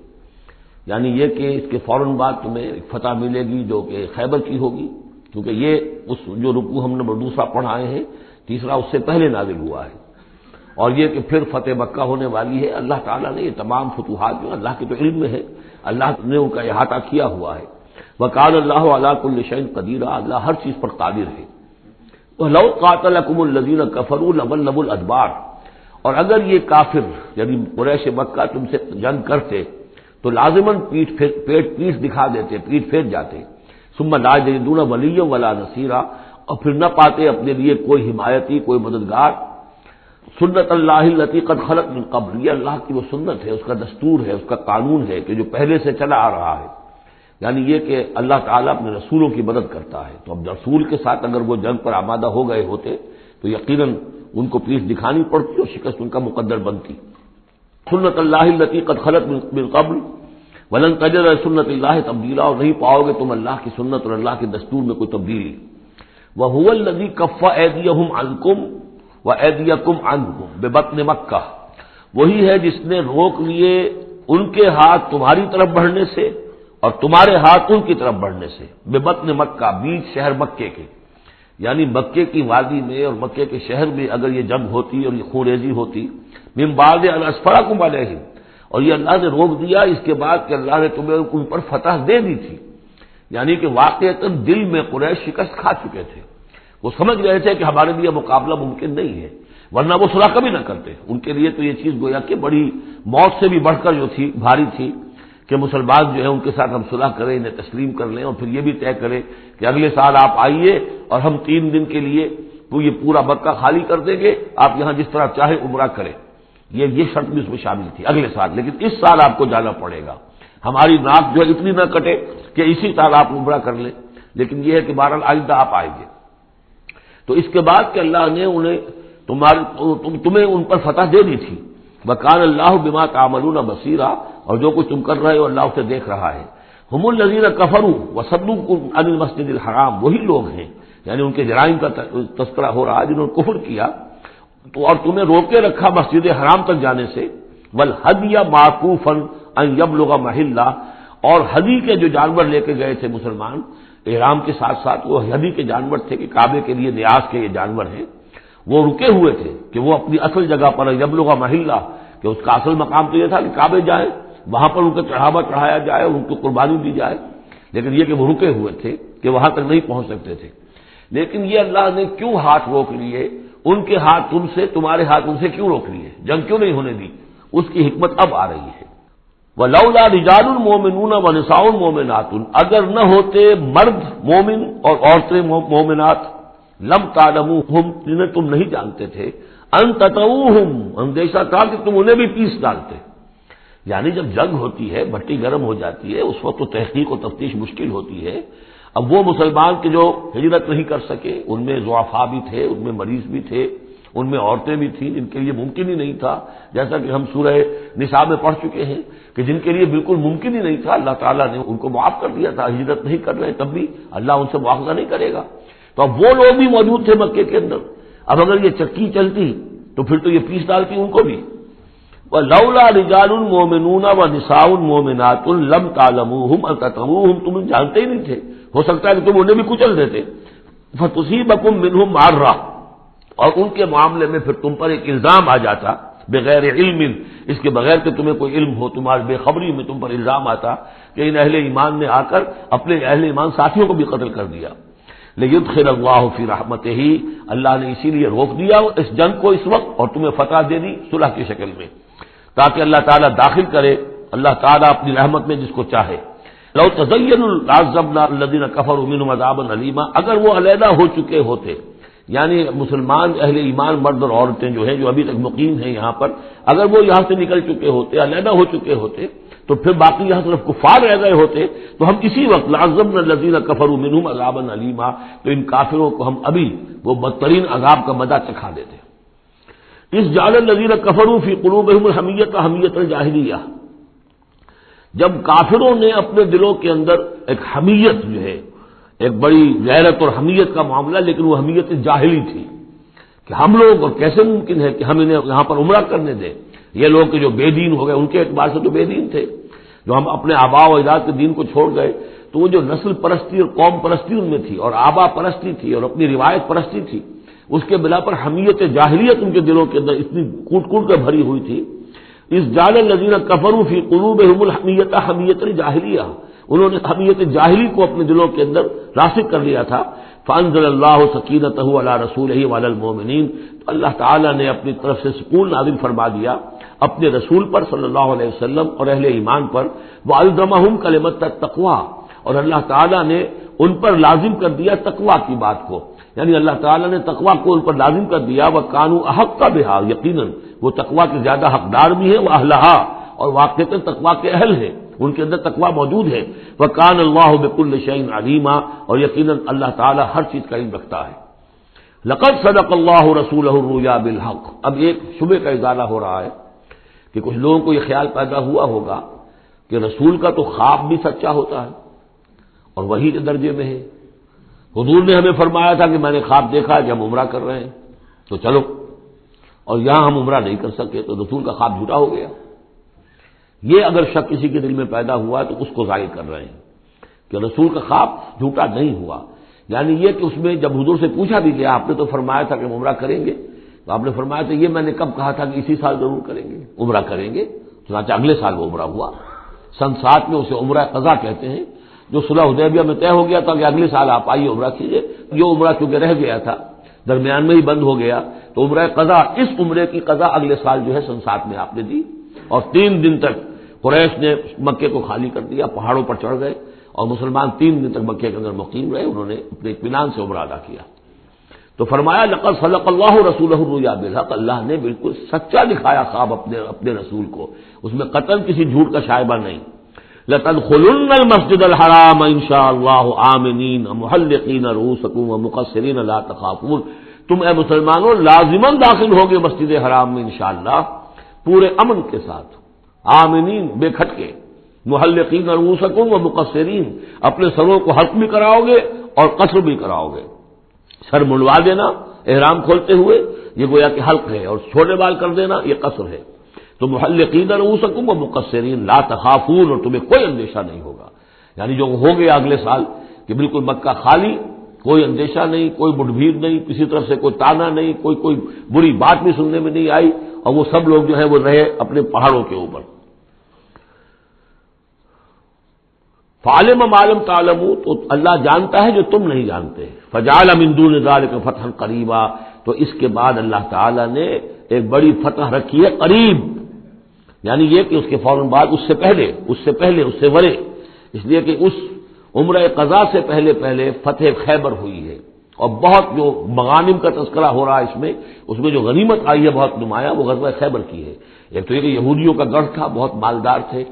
یعنی یہ کہ اس کے فوراً بعد تمہیں فتح ملے گی جو کہ خیبر کی ہوگی، کیونکہ یہ اس جو رکوع ہم نے دوسرا پڑھائے ہیں، تیسرا اس سے پہلے نازل ہوا ہے، اور یہ کہ پھر فتح مکہ ہونے والی ہے۔ اللہ تعالیٰ نے یہ تمام فتوحات جو اللہ کے تو علم میں ہے، اللہ نے ان کا احاطہ کیا ہوا ہے۔ وَكَانَ اللَّهُ عَلَىٰ كُلِّ شَيْءٍ قَدِيرًا، اللہ ہر چیز پر قادر ہے۔ وَلَوْ قَاتَلَكُمُ الَّذِينَ كَفَرُوا لَوَلَّوُا الْأَدْبَارَ، اور اگر یہ کافر یعنی قریش مکہ تم سے جنگ کرتے تو لازماً پیٹ دکھا دیتے، پیٹ پھیر جاتے۔ ثم لا یجدون ولیا ولا نصیرا، اور پھر نہ پاتے اپنے لیے کوئی حمایتی، کوئی مددگار۔ سنت اللہ التی قد خلت من قبل، یہ اللہ کی وہ سنت ہے، اس کا دستور ہے، اس کا قانون ہے کہ جو پہلے سے چلا آ رہا ہے، یعنی یہ کہ اللہ تعالیٰ اپنے رسولوں کی مدد کرتا ہے۔ تو اب رسول کے ساتھ اگر وہ جنگ پر آمادہ ہو گئے ہوتے تو یقیناً ان کو پیٹھ دکھانی پڑتی اور شکست ان کا مقدر بنتی۔ سنت اللہ التی قد خلت من قبل ولن تجد سنت اللہ تبدیلا، اور نہیں پاؤ گے تم اللہ کی سنت اور اللہ کے دستور میں کوئی تبدیلی۔ وَهُوَ الَّذِي كَفَّ أَيْدِيَهُمْ عَنْكُمْ وَأَيْدِيَكُمْ عَنْهُمْ بِبَطْنِ مَكَّةَ، وہی ہے جس نے روک لیے ان کے ہاتھ تمہاری طرف بڑھنے سے اور تمہارے ہاتھ ان کی طرف بڑھنے سے۔ بِبَطْنِ مکہ، بیچ شہر مکے کے، یعنی مکے کی وادی میں اور مکے کے شہر میں اگر یہ جنگ ہوتی اور یہ خون ریزی ہوتی، من بعد ان اسفرکم علیہم، اور یہ اللہ نے روک دیا اس کے بعد کہ اللہ نے تمہیں ان پر فتح دے دی تھی، یعنی کہ واقعتاً دل میں قریش شکست کھا چکے تھے، وہ سمجھ گئے تھے کہ ہمارے لیے مقابلہ ممکن نہیں ہے، ورنہ وہ صلح کبھی نہ کرتے۔ ان کے لیے تو یہ چیز گویا کہ بڑی موت سے بھی بڑھ کر جو تھی، بھاری تھی، کہ مسلمان جو ہے ان کے ساتھ ہم صلح کریں، انہیں تسلیم کر لیں، اور پھر یہ بھی طے کریں کہ اگلے سال آپ آئیے اور ہم 3 دن کے لیے یہ پورا مکہ خالی کر دیں گے، آپ یہاں جس طرح چاہے عمرہ کریں۔ یہ شرط بھی اس میں شامل تھی اگلے سال، لیکن اس سال آپ کو جانا پڑے گا، ہماری ناک جو ہے اتنی نہ کٹے کہ اسی سال آپ عمرہ کر لیں، لیکن یہ ہے کہ بہرحال آئندہ آپ آئیں گے۔ تو اس کے بعد کہ اللہ نے تمہیں ان پر فتح دے دی تھی۔ وَكَانَ اللَّهُ بِمَا تَعْمَلُونَ بَصِيرًا، اور جو کچھ تم کر رہے ہو اللہ اسے دیکھ رہا ہے۔ هُمُ الَّذِينَ كَفَرُوا وَصَدُّوكُمْ عَنِ الْمَسْجِدِ الْحَرَامِ، وہی لوگ ہیں، یعنی ان کے جرائم کا تذکرہ ہو رہا ہے جنہوں نے کفر کیا تو اور تمہیں روکے رکھا مسجد حرام تک جانے سے۔ وَالْهَدْيَ مَعْكُوفًا أَن يَبْلُغَ مَحِلَّهُ، اور ہدی کے جو جانور لے کے گئے تھے مسلمان احرام کے ساتھ ساتھ، وہ ہدی کے جانور تھے کہ کعبے کے لیے نیاز کے یہ جانور ہیں، وہ رکے ہوئے تھے کہ وہ اپنی اصل جگہ پر یبلغ محلہ، کہ اس کا اصل مقام تو یہ تھا کہ کعبے جائیں، وہاں پر ان کا چڑھاوا چڑھایا جائے، ان کو قربانی دی جائے، لیکن یہ کہ وہ رکے ہوئے تھے۔ کہ وہاں تک نہیں پہنچ سکتے تھے، لیکن یہ اللہ نے کیوں ہاتھ روک لیے، ان کے ہاتھ تم سے، تمہارے ہاتھ ان سے کیوں روک لیے، جنگ کیوں نہیں ہونے دی، اس کی حکمت اب آ رہی ہے۔ وَلَوْلَا رِجَالٌ مُؤْمِنُونَ وَنِسَاءٌ مُؤْمِنَاتٌ، اگر نہ ہوتے مرد مومن اور عورتیں مومنات، لم تعلموہم، جنہیں تم نہیں جانتے تھے، ان تطؤوہم، اندیشہ تھا کہ تم انہیں بھی پیس ڈالتے، یعنی جب جنگ ہوتی ہے، بھٹی گرم ہو جاتی ہے، اس وقت تو تحقیق و تفتیش مشکل ہوتی ہے۔ اب وہ مسلمان کے جو ہجرت نہیں کر سکے، ان میں ضعفاء بھی تھے، ان میں مریض بھی تھے، ان میں عورتیں بھی تھیں جن کے لیے ممکن ہی نہیں تھا، جیسا کہ ہم سورہ نساء میں پڑھ چکے ہیں کہ جن کے لیے بالکل ممکن ہی نہیں تھا، اللہ تعالیٰ نے ان کو معاف کر دیا تھا، ہجرت نہیں کر رہے تب بھی اللہ ان سے مواخذہ نہیں کرے گا۔ تو اب وہ لوگ بھی موجود تھے مکے کے اندر، اب اگر یہ چکی چلتی تو پھر تو یہ پیس ڈالتی ان کو بھی۔ وَلَوْلَا رِجَالٌ مُؤْمِنُونَ وَنِسَاءٌ مُؤْمِنَاتٌ لَمْ تَعْلَمُوهُمْ أَن تَطْئُوهُمْ، تم جانتے ہی نہیں تھے، ہو سکتا ہے کہ تم انہیں بھی کچل دیتے، فَتُصِيبَكُم مِّنْهُم مَّعَرَّةٌ، اور ان کے معاملے میں پھر تم پر ایک الزام آ جاتا، بغیر علم، اس کے بغیر کہ تمہیں کوئی علم ہو، تمہاری بے خبری میں تم پر الزام آتا کہ ان اہل ایمان نے آ کر اپنے اہل ایمان ساتھیوں کو بھی قتل کر دیا۔ لِيُدْخِلَ اللَّهُ فِي رَحْمَتِهِ، اللہ نے اسی لیے روک دیا اس جنگ کو اس وقت اور تمہیں فتح دے دی صلح کی شکل میں، تاکہ اللہ تعالیٰ داخل کرے اللہ تعالیٰ اپنی رحمت میں جس کو چاہے۔ لو تزینوا لعذبنا الذین کفروا منهم عذابا الیما، اگر وہ علیحدہ ہو چکے ہوتے، یعنی مسلمان اہل ایمان مرد اور عورتیں جو ہیں جو ابھی تک مقیم ہیں یہاں پر، اگر وہ یہاں سے نکل چکے ہوتے، علیحدہ ہو چکے ہوتے، تو پھر باقی یہاں صرف کفار رہ گئے ہوتے، تو ہم اسی وقت لعذبنا الذین کفروا منهم عذابا الیما، تو ان کافروں کو ہم ابھی وہ بدترین عذاب کا مزہ چکھا دیتے۔ اس جعل الذین کفروا فی قلوبہم الحمیۃ حمیۃ الجاہلیہ، جب کافروں نے اپنے دلوں کے اندر ایک حمیت جو ہے، ایک بڑی غیرت اور حمیت کا معاملہ، لیکن وہ حمیت جاہلی تھی کہ ہم لوگ، اور کیسے ممکن ہے کہ ہم انہیں یہاں پر عمرہ کرنے دیں، یہ لوگ کہ جو بے دین ہو گئے، ان کے اعتبار سے تو بے دین تھے، جو ہم اپنے آبا و اجداد کے دین کو چھوڑ گئے، تو وہ جو نسل پرستی اور قوم پرستی ان میں تھی، اور آبا پرستی تھی، اور اپنی روایت پرستی تھی، اس کے بنا پر حمیت جاہلیت ان کے دلوں کے اندر اتنی کوٹ کوٹ کر بھری ہوئی تھی۔ اس جعل الذین کفروا فی قلوبہم الحمیۃ حمیۃ الجاہلیہ، انہوں نے حمیت جاہلی کو اپنے دلوں کے اندر راسخ کر لیا تھا۔ فانزل اللہ سکینتہ علی رسولہ وعلی المؤمنین، تو اللہ تعالیٰ نے اپنی طرف سے سکون نازل فرما دیا اپنے رسول پر صلی اللہ علیہ وسلم اور اہل ایمان پر، وَأَلْزَمَهُمْ كَلِمَةَ التَّقْوَىٰ، اور اللہ تعالیٰ نے ان پر لازم کر دیا تقویٰ کی بات کو، یعنی اللہ تعالیٰ نے تقویٰ کو ان پر لازم کر دیا، وَكَانُوا أَحَقَّ بِهَا، یقیناً وہ تقویٰ کے زیادہ حقدار بھی ہیں، وَأَهْلَهَا، اور واقعتاً تقویٰ کے اہل ہیں، ان کے اندر تقویٰ موجود ہے، وَكَانَ اللَّهُ بِكُلِّ شَيْءٍ عَلِيمًا، اور یقیناً اللہ تعالیٰ ہر چیز کا علم رکھتا ہے۔ لَقَدْ صَدَقَ اللَّهُ رَسُولَهُ الرُّؤْيَا بِالْحَقِّ، اب ایک شبہ کا ازالہ ہو رہا ہے کہ کچھ لوگوں کو یہ خیال پیدا ہوا ہوگا کہ رسول کا تو خواب بھی سچا ہوتا ہے اور وہی کے درجے میں ہے، حضور نے ہمیں فرمایا تھا کہ میں نے خواب دیکھا کہ ہم عمرہ کر رہے ہیں تو چلو، اور یہاں ہم عمرہ نہیں کر سکے تو رسول کا خواب جھوٹا ہو گیا۔ یہ اگر شک کسی کے دل میں پیدا ہوا تو اس کو ظاہر کر رہے ہیں کہ رسول کا خواب جھوٹا نہیں ہوا، یعنی یہ کہ اس میں جب حضور سے پوچھا بھی گیا آپ نے تو فرمایا تھا کہ ہم عمرہ کریں گے، تو آپ نے فرمایا تھا یہ میں نے کب کہا تھا کہ اسی سال ضرور کریں گے، عمرہ کریں گے، چنانچہ اگلے سال وہ عمرہ ہوا۔ سن 7 میں اسے عمرہ قضا کہتے ہیں، جو صلح حدیبیہ میں طے ہو گیا تھا کہ اگلے سال آپ آئیے عمرہ کیجیے، یہ عمرہ چونکہ رہ گیا تھا درمیان میں ہی بند ہو گیا، تو عمرہ قضا، اس عمرے کی قضا اگلے سال جو ہے سن 7 میں آپ نے دی، اور 3 دن تک قریش نے مکے کو خالی کر دیا، پہاڑوں پر چڑھ گئے، اور مسلمان 3 دن تک مکے کے اندر مقیم رہے، انہوں نے اپنے اطمینان سے عمرہ ادا کیا۔ تو فرمایا لقد صدق اللہ رسولہ الرؤیا بالحق، اللہ نے بالکل سچا دکھایا خواب اپنے رسول کو، اس میں قطعاً کسی جھوٹ کا شائبہ نہیں۔ لتدخلن المسجد الحرام ان شاء اللہ آمنین محلقین رؤوسکم ومقصرین لا تخافون، تم اے مسلمانوں لازماً داخل ہوگے مسجد حرام میں انشاءاللہ پورے امن کے ساتھ، آمنین بے کھٹکے، محلقین رؤوسکم ومقصرین، اپنے سروں کو حلق بھی کراؤ گے اور قصر بھی کراؤ گے، سر منڈوا دینا احرام کھولتے ہوئے یہ گویا کہ حلق ہے، اور چھوٹے بال کر دینا یہ قصر ہے۔ تو محلقین رؤوسکم ومقصرین لا تخافون، اور تمہیں کوئی اندیشہ نہیں ہوگا، یعنی جو ہو گیا اگلے سال کہ بالکل مکہ خالی، کوئی اندیشہ نہیں، کوئی مٹ بھیڑ نہیں، کسی طرف سے کوئی تانا نہیں، کوئی بری بات بھی سننے میں نہیں آئی، اور وہ سب لوگ جو ہیں وہ رہے اپنے پہاڑوں کے اوپر۔ فعلم ما لم تعلموا، تو اللہ جانتا ہے جو تم نہیں جانتے. فجعل من دون ذلك فتحا قریبا، تو اس کے بعد اللہ تعالی نے ایک بڑی فتح رکھی ہے قریب، یعنی یہ کہ اس کے فوراً بعد اس سے پہلے ورے، اس لیے کہ اس عمرہ قضا سے پہلے فتح خیبر ہوئی ہے، اور بہت جو مغانم کا تذکرہ ہو رہا ہے اس میں جو غنیمت آئی ہے بہت نمایاں، وہ غزوہ خیبر کی ہے. ایک تو یہ کہ یہودیوں کا گڑھ تھا، بہت مالدار تھے،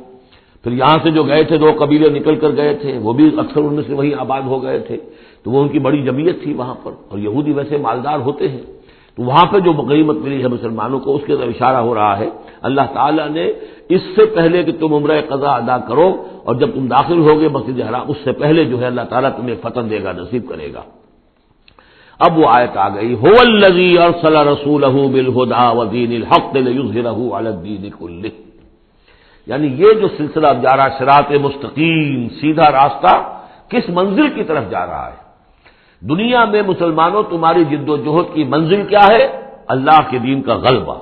پھر یہاں سے جو گئے تھے 2 قبیلے نکل کر گئے تھے، وہ بھی اکثر ان میں سے وہیں آباد ہو گئے تھے، تو وہ ان کی بڑی جمعیت تھی وہاں پر، اور یہودی ویسے مالدار ہوتے ہیں، تو وہاں پہ جو غنیمت ملی ہے مسلمانوں کو، اس کے طرف اشارہ ہو رہا ہے. اللہ تعالیٰ نے اس سے پہلے کہ تم عمرہ قضا ادا کرو، اور جب تم داخل ہوگے مسجد حرام، اس سے پہلے جو ہے اللہ تعالیٰ تمہیں فتح دے گا، نصیب کرے گا. اب وہ آیت آ گئی، هو الذی ارسل رسولہ بالہدی ودین الحق لیظہرہ علی الدین کلہ، یعنی یہ جو سلسلہ اب جا رہا ہے، صراط مستقیم، سیدھا راستہ کس منزل کی طرف جا رہا ہے؟ دنیا میں مسلمانوں تمہاری جد و جہد کی منزل کیا ہے؟ اللہ کے دین کا غلبہ،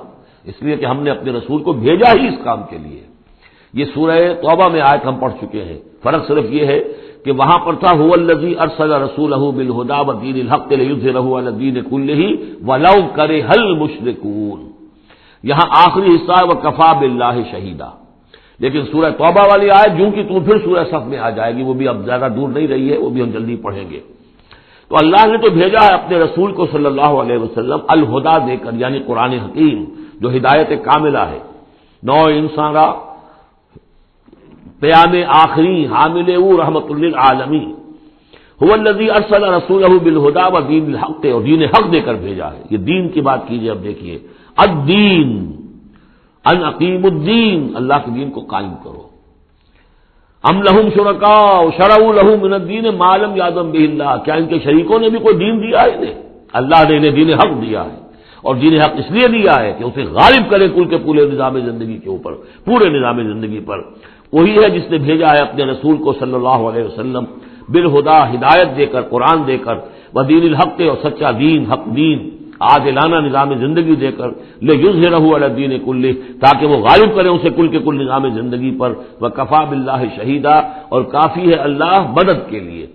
اس لیے کہ ہم نے اپنے رسول کو بھیجا ہی اس کام کے لیے. یہ سورہ توبہ میں آیت ہم پڑھ چکے ہیں، فرق صرف یہ ہے کہ وہاں پر تھا هو الذی ارسل رسولہ بالہدی ودین الحق لیظہرہ علی الدین کلہ ولو کرہ المشرکون. یہاں آخری حصہ ہے وکفی باللہ شہیدا. لیکن سورہ توبہ والی آیت جوں کی توں پھر سورہ صف میں آ جائے گی، وہ بھی اب زیادہ دور نہیں رہی ہے، وہ بھی ہم جلدی پڑھیں گے. تو اللہ نے تو بھیجا ہے اپنے رسول کو صلی اللہ علیہ وسلم الہدا دے کر، یعنی قرآن حکیم جو ہدایت کاملہ ہے، نو انسان را پیام آخری حامل او رحمت للعالمین. هو الذی ارسل رسولہ بالہدی ودین الحق، اور دین حق دے کر بھیجا ہے. یہ دین کی بات کیجیے، اب دیکھیے الدین ان اقیم الدین، اللہ کے دین کو قائم کرو. ام لہم شرکاء شرعوا لہم من الدین ما لم یأذن بہ اللہ، کیا ان کے شریکوں نے بھی کوئی دین دیا ہے انہیں؟ اللہ نے انہیں دین حق دیا ہے، اور دین حق اس لیے دیا ہے کہ اسے غالب کرے کل کے پورے نظام زندگی کے اوپر، پورے نظام زندگی پر. وہی ہے جس نے بھیجا ہے اپنے رسول کو صلی اللہ علیہ وسلم بالہدا، ہدایت دے کر، قرآن دے کر، ودین الحق، اور سچا دین، حق دین، عادلانہ نظام زندگی دے کر، لیظہرہ علی الدین کلہ، تاکہ وہ غالب کرے اسے کل کے کل نظام زندگی پر. وکفی باللہ شہیدا، اور کافی ہے اللہ مدد کے لیے.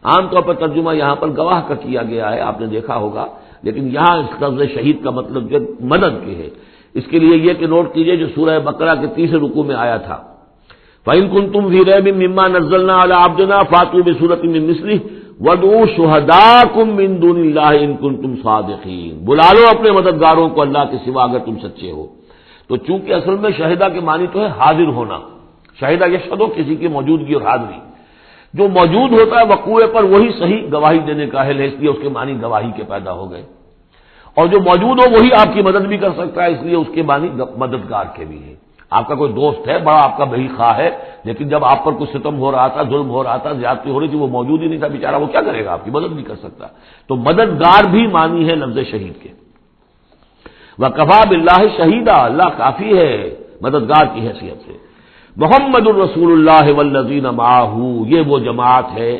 عام طور پر ترجمہ یہاں پر گواہ کا کیا گیا ہے، آپ نے دیکھا ہوگا، لیکن یہاں اس لفظ شہید کا مطلب جو مدد کے ہے. اس کے لیے یہ کہ نوٹ کیجئے جو سورہ بقرہ کے 3 رکوع میں آیا تھا، فَإِن كُنتُمْ فِي رَيْبٍ مِّمَّا نَزَّلْنَا عَلَىٰ عَبْدِنَا فَأْتُوا بِسُورَةٍ مِّن مِّثْلِهِ وَادْعُوا شُهَدَاءَكُم مِّن دُونِ اللَّهِ إِن كُنتُمْ صَادِقِينَ. بلا لو اپنے مددگاروں کو اللہ کے سوا اگر تم سچے ہو. تو چونکہ اصل میں شہیدہ کے معنی تو ہے حاضر ہونا، شہیدہ یشہدو، کسی کی موجودگی اور حاضری. جو موجود ہوتا ہے وقوع پر وہی صحیح گواہی دینے کا اہل ہے، اس لیے اس کے معنی گواہی کے پیدا ہو گئے. اور جو موجود ہو وہی آپ کی مدد بھی کر سکتا ہے، اس لیے اس کے معنی مددگار کے بھی ہیں. آپ کا کوئی دوست ہے، بڑا آپ کا بہی خواہ ہے، لیکن جب آپ پر کچھ ستم ہو رہا تھا، ظلم ہو رہا تھا، زیادتی ہو رہی تھی، وہ موجود ہی نہیں تھا بیچارہ، وہ کیا کرے گا؟ آپ کی مدد نہیں کر سکتا. تو مددگار بھی معنی ہے لفظ شہید کے. وکفی باللہ شہیدا، اللہ کافی ہے مددگار کی حیثیت سے. محمد الرسول اللہ والذین معہ، یہ وہ جماعت ہے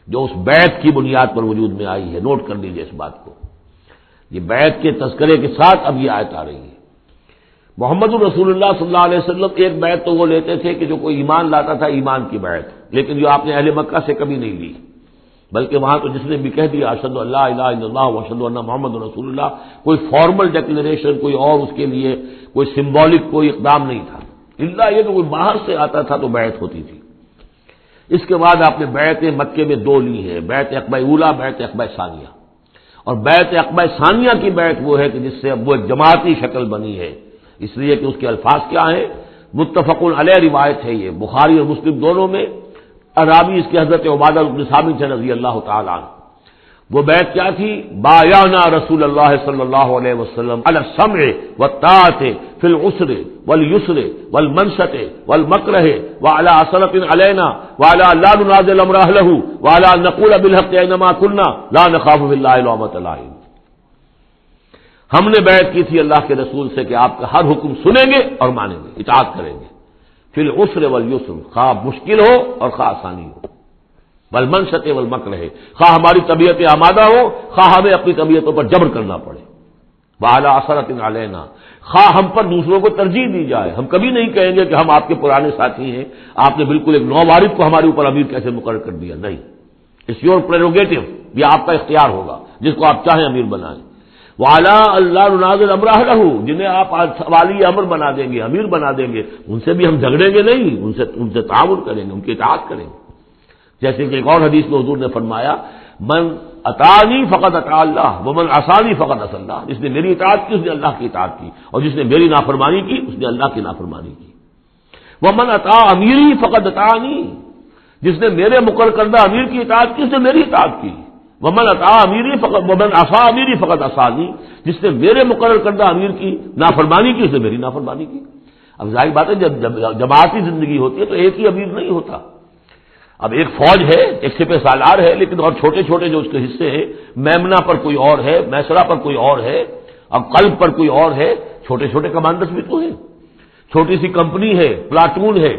جو اس بیعت کی بنیاد پر وجود میں آئی ہے. نوٹ کر لیجیے اس بات کو، یہ بیعت کے تذکرے کے ساتھ اب یہ آیت آ رہی ہے. محمد الرسول اللہ صلی اللہ علیہ وسلم ایک بیعت تو وہ لیتے تھے کہ جو کوئی ایمان لاتا تھا ایمان کی بیعت، لیکن جو آپ نے اہل مکہ سے کبھی نہیں لی، بلکہ وہاں تو جس نے بھی کہہ دیا اشہد ان لا الہ الا اللہ واشہد ان محمد رسول اللہ، کوئی فارمل ڈیکلیریشن، کوئی اور اس کے لیے کوئی سمبولک کوئی اقدام نہیں تھا، الا یہ کہ کوئی باہر سے آتا تھا تو بیعت ہوتی تھی. اس کے بعد آپ نے بیعت مکے میں 2 لی ہے، بیعت عقبہ اولیٰ، بیعت عقبہ ثانیہ. اور بیعت عقبہ ثانیہ کی بیعت وہ ہے کہ جس سے اب وہ ایک جماعتی شکل بنی ہے، اس لیے کہ اس کے الفاظ کیا ہیں، متفق علیہ روایت ہے، یہ بخاری اور مسلم دونوں میں. راوی اس کے حضرت عبادہ بن صامت سے رضی اللہ تعالی عنہ. وہ بیعت کیا تھی؟ بایعنا رسول اللہ صلی اللہ علیہ وسلم علی السمع والطاعۃ فی العسر والیسر والمنشط والمکرہ وعلی عصرۃ علینا وعلی لا ننازع الامر اہلہ وعلی ان نقول بالحق اینما کنا لا نخاف فی اللہ لومۃ لائم. ہم نے بیعت کی تھی اللہ کے رسول سے کہ آپ کا ہر حکم سنیں گے اور مانیں گے، اطاعت کریں گے. فی العسر والیسر، خواہ مشکل ہو اور خواہ آسانی ہو، والمنشط والمکرہ، خواہ ہماری طبیعت آمادہ ہو، خواہ ہمیں اپنی طبیعتوں پر جبر کرنا پڑے. وعلی اثرۃ علینا، خواہ ہم پر دوسروں کو ترجیح دی جائے، ہم کبھی نہیں کہیں گے کہ ہم آپ کے پرانے ساتھی ہیں، آپ نے بالکل ایک نووارث کو ہمارے اوپر امیر کیسے مقرر کر دیا، نہیں، اٹس یور پریروگیٹو، یہ آپ کا اختیار ہوگا جس کو آپ چاہیں امیر بنائیں۔ وعلی اللہ ننازل امر اہلہ، جنہیں آپ والی امر بنا دیں گے، امیر بنا دیں گے، ان سے بھی ہم جھگڑیں گے نہیں، ان سے تعاون کریں گے، ان کی اطاعت کریں گے۔ جیسے کہ ایک اور حدیث میں حضور نے فرمایا، من اطاعنی فقد اطاع اللہ ومن عصانی فقد عصی اللہ، جس نے میری اطاعت کی اس نے اللہ کی اطاعت کی، اور جس نے میری نافرمانی کی اس نے اللہ کی نافرمانی کی۔ ومن اطاع امیری فقد اطاعنی، جس نے میرے مقرر کردہ امیر کی اطاعت کی اس نے میری اطاعت کی۔ ومن اطاع امیری فقد ومن عصی امیری فقد عصانی، جس نے میرے مقرر کردہ امیر کی نافرمانی کی اس نے میری نافرمانی کی۔ اب ظاہر بات ہے جب جماعتی زندگی ہوتی ہے تو ایک ہی امیر نہیں ہوتا، اب ایک فوج ہے، ایک سپہ سالار ہے، لیکن اور چھوٹے چھوٹے جو اس کے حصے ہیں، میمنہ پر کوئی اور ہے، میسرہ پر کوئی اور ہے، اب قلب پر کوئی اور ہے، چھوٹے چھوٹے کمانڈرز بھی تو ہیں، چھوٹی سی کمپنی ہے، پلاٹون ہے،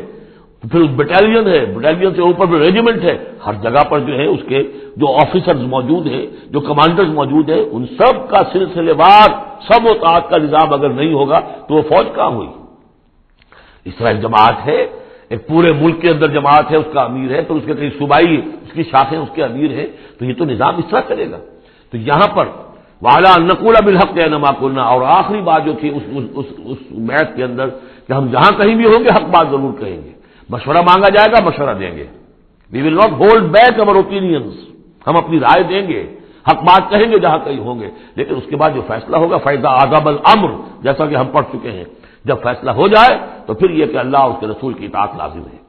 پھر بٹالین ہے، بٹالین سے اوپر پھر ریجیمنٹ ہے، ہر جگہ پر جو ہے اس کے جو آفیسرز موجود ہیں، جو کمانڈرز موجود ہیں، ان سب کا سلسلے وار سب و طاعت کا نظام اگر نہیں ہوگا تو وہ فوج کہاں ہوئی؟ اس طرح جماعت ہے، ایک پورے ملک کے اندر جماعت ہے، اس کا امیر ہے، تو اس کے کئی صوبائی اس کی شاخیں اس کے امیر ہیں، تو یہ تو نظام اس طرح چلے گا۔ تو یہاں پر وعلی ان نقول بالحق اینما کنا، اور آخری بات جو تھی اس بیعت کے اندر کہ ہم جہاں کہیں بھی ہوں گے حق بات ضرور کہیں گے، مشورہ مانگا جائے گا مشورہ دیں گے، we will not hold back over opinions, ہم اپنی رائے دیں گے، حق بات کہیں گے جہاں کہیں ہوں گے، لیکن اس کے بعد جو فیصلہ ہوگا فیضا عذاب الامر، جیسا کہ ہم پڑھ چکے ہیں، جب فیصلہ ہو جائے تو پھر یہ کہ اللہ اور اس کے رسول کی اطاعت لازم ہے۔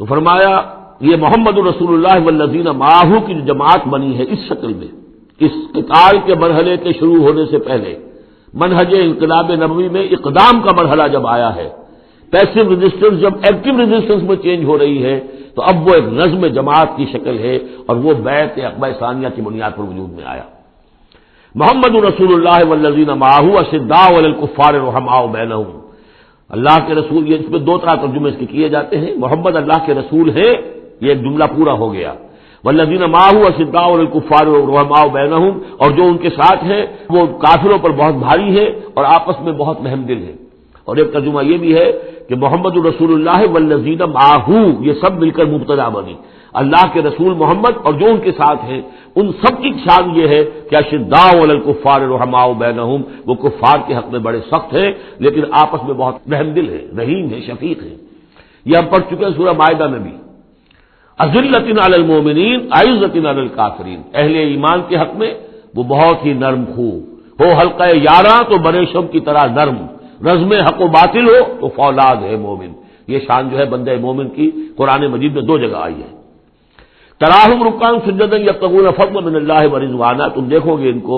تو فرمایا یہ محمد رسول اللہ والذین معہ کی جو جماعت بنی ہے اس شکل میں، اس قتال کے مرحلے کے شروع ہونے سے پہلے منہج انقلاب نبوی میں اقدام کا مرحلہ جب آیا ہے، پیسو ریزسٹنس جب ایکٹیو ریزسٹنس میں چینج ہو رہی ہے، تو اب وہ ایک نظم جماعت کی شکل ہے، اور وہ بیعت عقبہ ثانیہ کی بنیاد پر وجود میں آیا۔ محمد رسول اللہ والذین معہ اشداء علی الکفار رحماء بینہم، اللہ کے رسول، یہ اس میں دو طرح ترجمے اس کے کیے جاتے ہیں، محمد اللہ کے رسول ہیں، یہ ایک جملہ پورا ہو گیا، والذین معہ اشداء علی الکفار رحماء بینہم، اور جو ان کے ساتھ ہیں وہ کافروں پر بہت بھاری ہے اور آپس میں بہت رحم دل ہے۔ اور ایک ترجمہ یہ بھی ہے کہ محمد رسول اللہ والذین معہ، یہ سب مل کر مبتدا بنی، اللہ کے رسول محمد اور جو ان کے ساتھ ہیں ان سب کی شان یہ ہے کہ اشداء علی الکفار رحماء بینہم، وہ کفار کے حق میں بڑے سخت ہیں لیکن آپس میں بہت رحم دل ہے، رحیم ہے، شفیق ہے۔ یہ ہم پڑھ چکے ہیں سورہ مائدہ میں بھی، اذلۃ علی المؤمنین اعزۃ علی الکافرین، اہل ایمان کے حق میں وہ بہت ہی نرم خو ہو، حلقہ یاراں تو بریشم کی طرح نرم، رزم حق و باطل ہو تو فولاد ہے مومن۔ یہ شان جو ہے بندہ مومن کی قرآن مجید میں دو جگہ آئی ہے۔ تراہم رکعا سجدا یبتغون فضلا من اللہ ورضوانا، تم دیکھو گے ان کو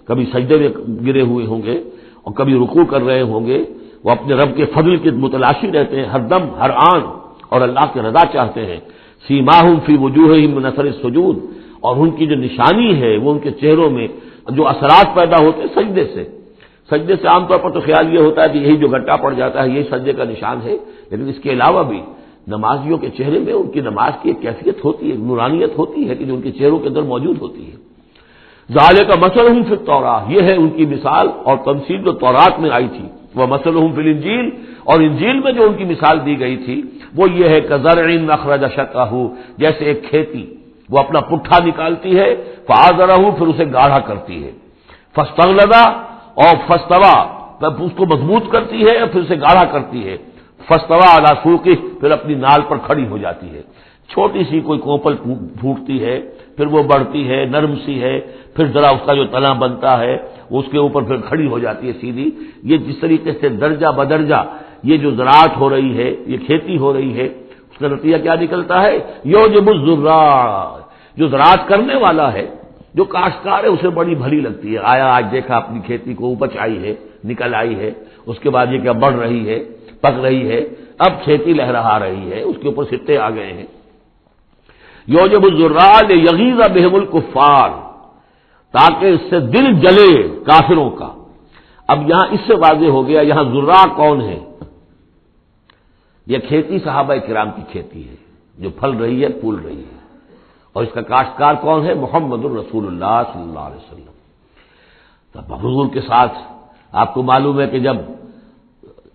کبھی سجدے میں گرے ہوئے ہوں گے اور کبھی رکوع کر رہے ہوں گے، وہ اپنے رب کے فضل کے متلاشی رہتے ہیں ہر دم ہر آن، اور اللہ کی رضا چاہتے ہیں۔ سیماہم فی وجوہہم من اثر السجود، اور ان کی جو نشانی ہے وہ ان کے چہروں میں جو اثرات پیدا ہوتے ہیں سجدے سے۔ سجدے سے عام طور پر تو خیال یہ ہوتا ہے کہ یہی جو گھٹا پڑ جاتا ہے یہی سجدے کا نشان ہے، لیکن اس کے علاوہ بھی نمازیوں کے چہرے میں ان کی نماز کی ایک کیفیت ہوتی ہے، نورانیت ہوتی ہے کہ جو ان کے چہروں کے اندر موجود ہوتی ہے۔ ذالک مثلہم فی التوراۃ، یہ ہے ان کی مثال اور تمثیل جو تورات میں آئی تھی، وہ مثلہم فی الانجیل، اور انجیل میں جو ان کی مثال دی گئی تھی وہ یہ ہے کزرع اخرج شطأہ، جیسے ایک کھیتی وہ اپنا پٹھا نکالتی ہے، فآزرہ، پھر اسے گاڑھا کرتی ہے، فاستغلظ، اور فاستوى، اس کو مضبوط کرتی ہے اور پھر اسے گاڑھا کرتی ہے، فاستوى علی سوقہ، پھر اپنی نال پر کھڑی ہو جاتی ہے۔ چھوٹی سی کوئی کوپل پھوٹتی ہے، پھر وہ بڑھتی ہے، نرم سی ہے، پھر ذرا اس کا جو تنا بنتا ہے وہ اس کے اوپر پھر کھڑی ہو جاتی ہے سیدھی۔ یہ جس طریقے سے درجہ بدرجہ یہ جو زراعت ہو رہی ہے، یہ کھیتی ہو رہی ہے، اس کا نتیجہ کیا نکلتا ہے؟ یعجب الزراع، جو زراعت کرنے والا ہے، جو کاشتکار ہے اسے بڑی بھلی لگتی ہے، آیا آج دیکھا اپنی کھیتی کو اپج آئی ہے، نکل آئی ہے، اس کے بعد یہ کیا بڑھ رہی ہے، پک رہی ہے، اب کھیتی لہرا رہی ہے، اس کے اوپر سٹے آ گئے ہیں۔ یعجب الزراع لیغیظ بہم الکفار، تاکہ اس سے دل جلے کافروں کا۔ اب یہاں اس سے واضح ہو گیا یہاں زراع کون ہے؟ یہ کھیتی صحابہ کرام کی کھیتی ہے جو پھل رہی ہے، پھول رہی ہے، اور اس کا کاشتکار کون ہے؟ محمد الرسول اللہ صلی اللہ علیہ وسلم۔ تب حضور کے ساتھ آپ کو معلوم ہے کہ جب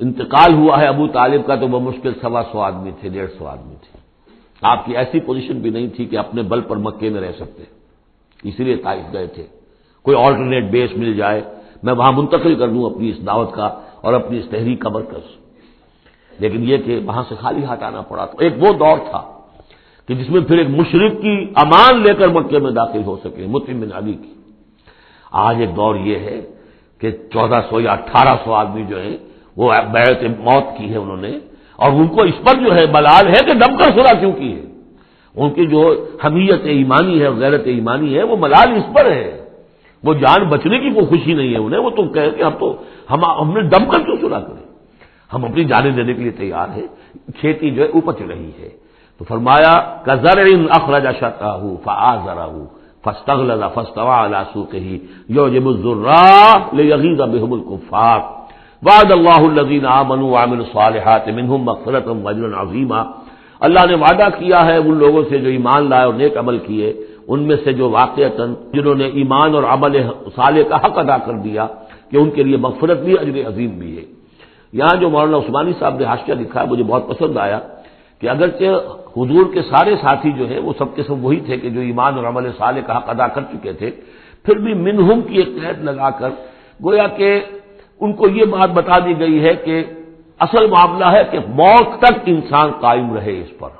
انتقال ہوا ہے ابو طالب کا تو وہ مشکل 125 آدمی تھے، 150 آدمی تھے. آپ کی ایسی پوزیشن بھی نہیں تھی کہ اپنے بل پر مکے میں رہ سکتے، اسی لیے طائف گئے تھے. کوئی آلٹرنیٹ بیس مل جائے میں وہاں منتقل کر دوں اپنی اس دعوت کا اور اپنی اس تحریک کا مرکز. لیکن یہ کہ وہاں سے خالی ہاتھ آنا پڑا. تو ایک وہ دور تھا کہ جس میں پھر ایک مشرک کی امان لے کر مکے میں داخل ہو سکے، مطعم بن عدی کی. آج ایک دور یہ ہے کہ 1400 یا 1800 آدمی جو ہیں وہ بیعت موت کی ہے انہوں نے، اور ان کو اس پر جو ہے ملال ہے کہ دم کر صلح کیوں کی ہے. ان کی جو حمیت ایمانی ہے، غیرت ایمانی ہے، وہ ملال اس پر ہے. وہ جان بچنے کی کوئی خوشی نہیں ہے انہیں. وہ تو کہے کہ ہم نے دم کر کیوں صلح کرے، ہم اپنی جانیں دینے کے لیے تیار ہیں. کھیتی جو ہے اوپر چل رہی ہے. تو فرمایا کزرع اخرج شطأہ فآزرہ فاستغلظ فاستوى على سوقه يعجب الزراع ليغيظ بهم الكفار وعد الله الذين آمنوا وعملوا الصالحات منهم مغفرة واجرا عظيما. اللہ نے وعدہ کیا ہے ان لوگوں سے جو ایمان لائے اور نیک عمل کیے، ان میں سے جو واقعتاً جنہوں نے ایمان اور عمل صالح کا حق ادا کر دیا کہ ان کے لیے مغفرت بھی، اجر عظیم بھی ہے. یہاں جو مولانا عثمانی صاحب نے حاشیہ لکھا ہے مجھے بہت پسند آیا کہ اگرچہ حضور کے سارے ساتھی جو ہیں وہ سب کے سب وہی تھے کہ جو ایمان اور عمل صالح کا حق ادا کر چکے تھے، پھر بھی منہم کی ایک قید لگا کر گویا کہ ان کو یہ بات بتا دی گئی ہے کہ اصل معاملہ ہے کہ موت تک انسان قائم رہے اس پر،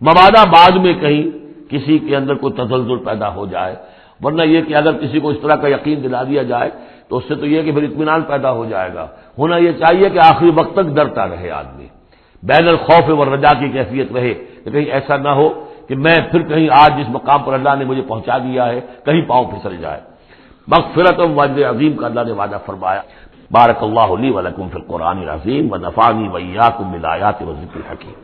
مبادا بعد میں کہیں کسی کے اندر کوئی تزلزل پیدا ہو جائے. ورنہ یہ کہ اگر کسی کو اس طرح کا یقین دلا دیا جائے تو اس سے تو یہ کہ پھر اطمینان پیدا ہو جائے گا. ہونا یہ چاہیے کہ آخری وقت تک ڈرتا رہے آدمی، بین الخوف والرجا کی کیفیت رہے کہ کہیں ایسا نہ ہو کہ میں پھر کہیں آج جس مقام پر اللہ نے مجھے پہنچا دیا ہے کہیں پاؤں پھسل جائے. مغفرت و اجر عظیم کا اللہ نے وعدہ فرمایا. بارک اللہ لی و لکم فی القرآن العظیم و نفعنی و ایاکم بالآیات و ذکر الحکیم.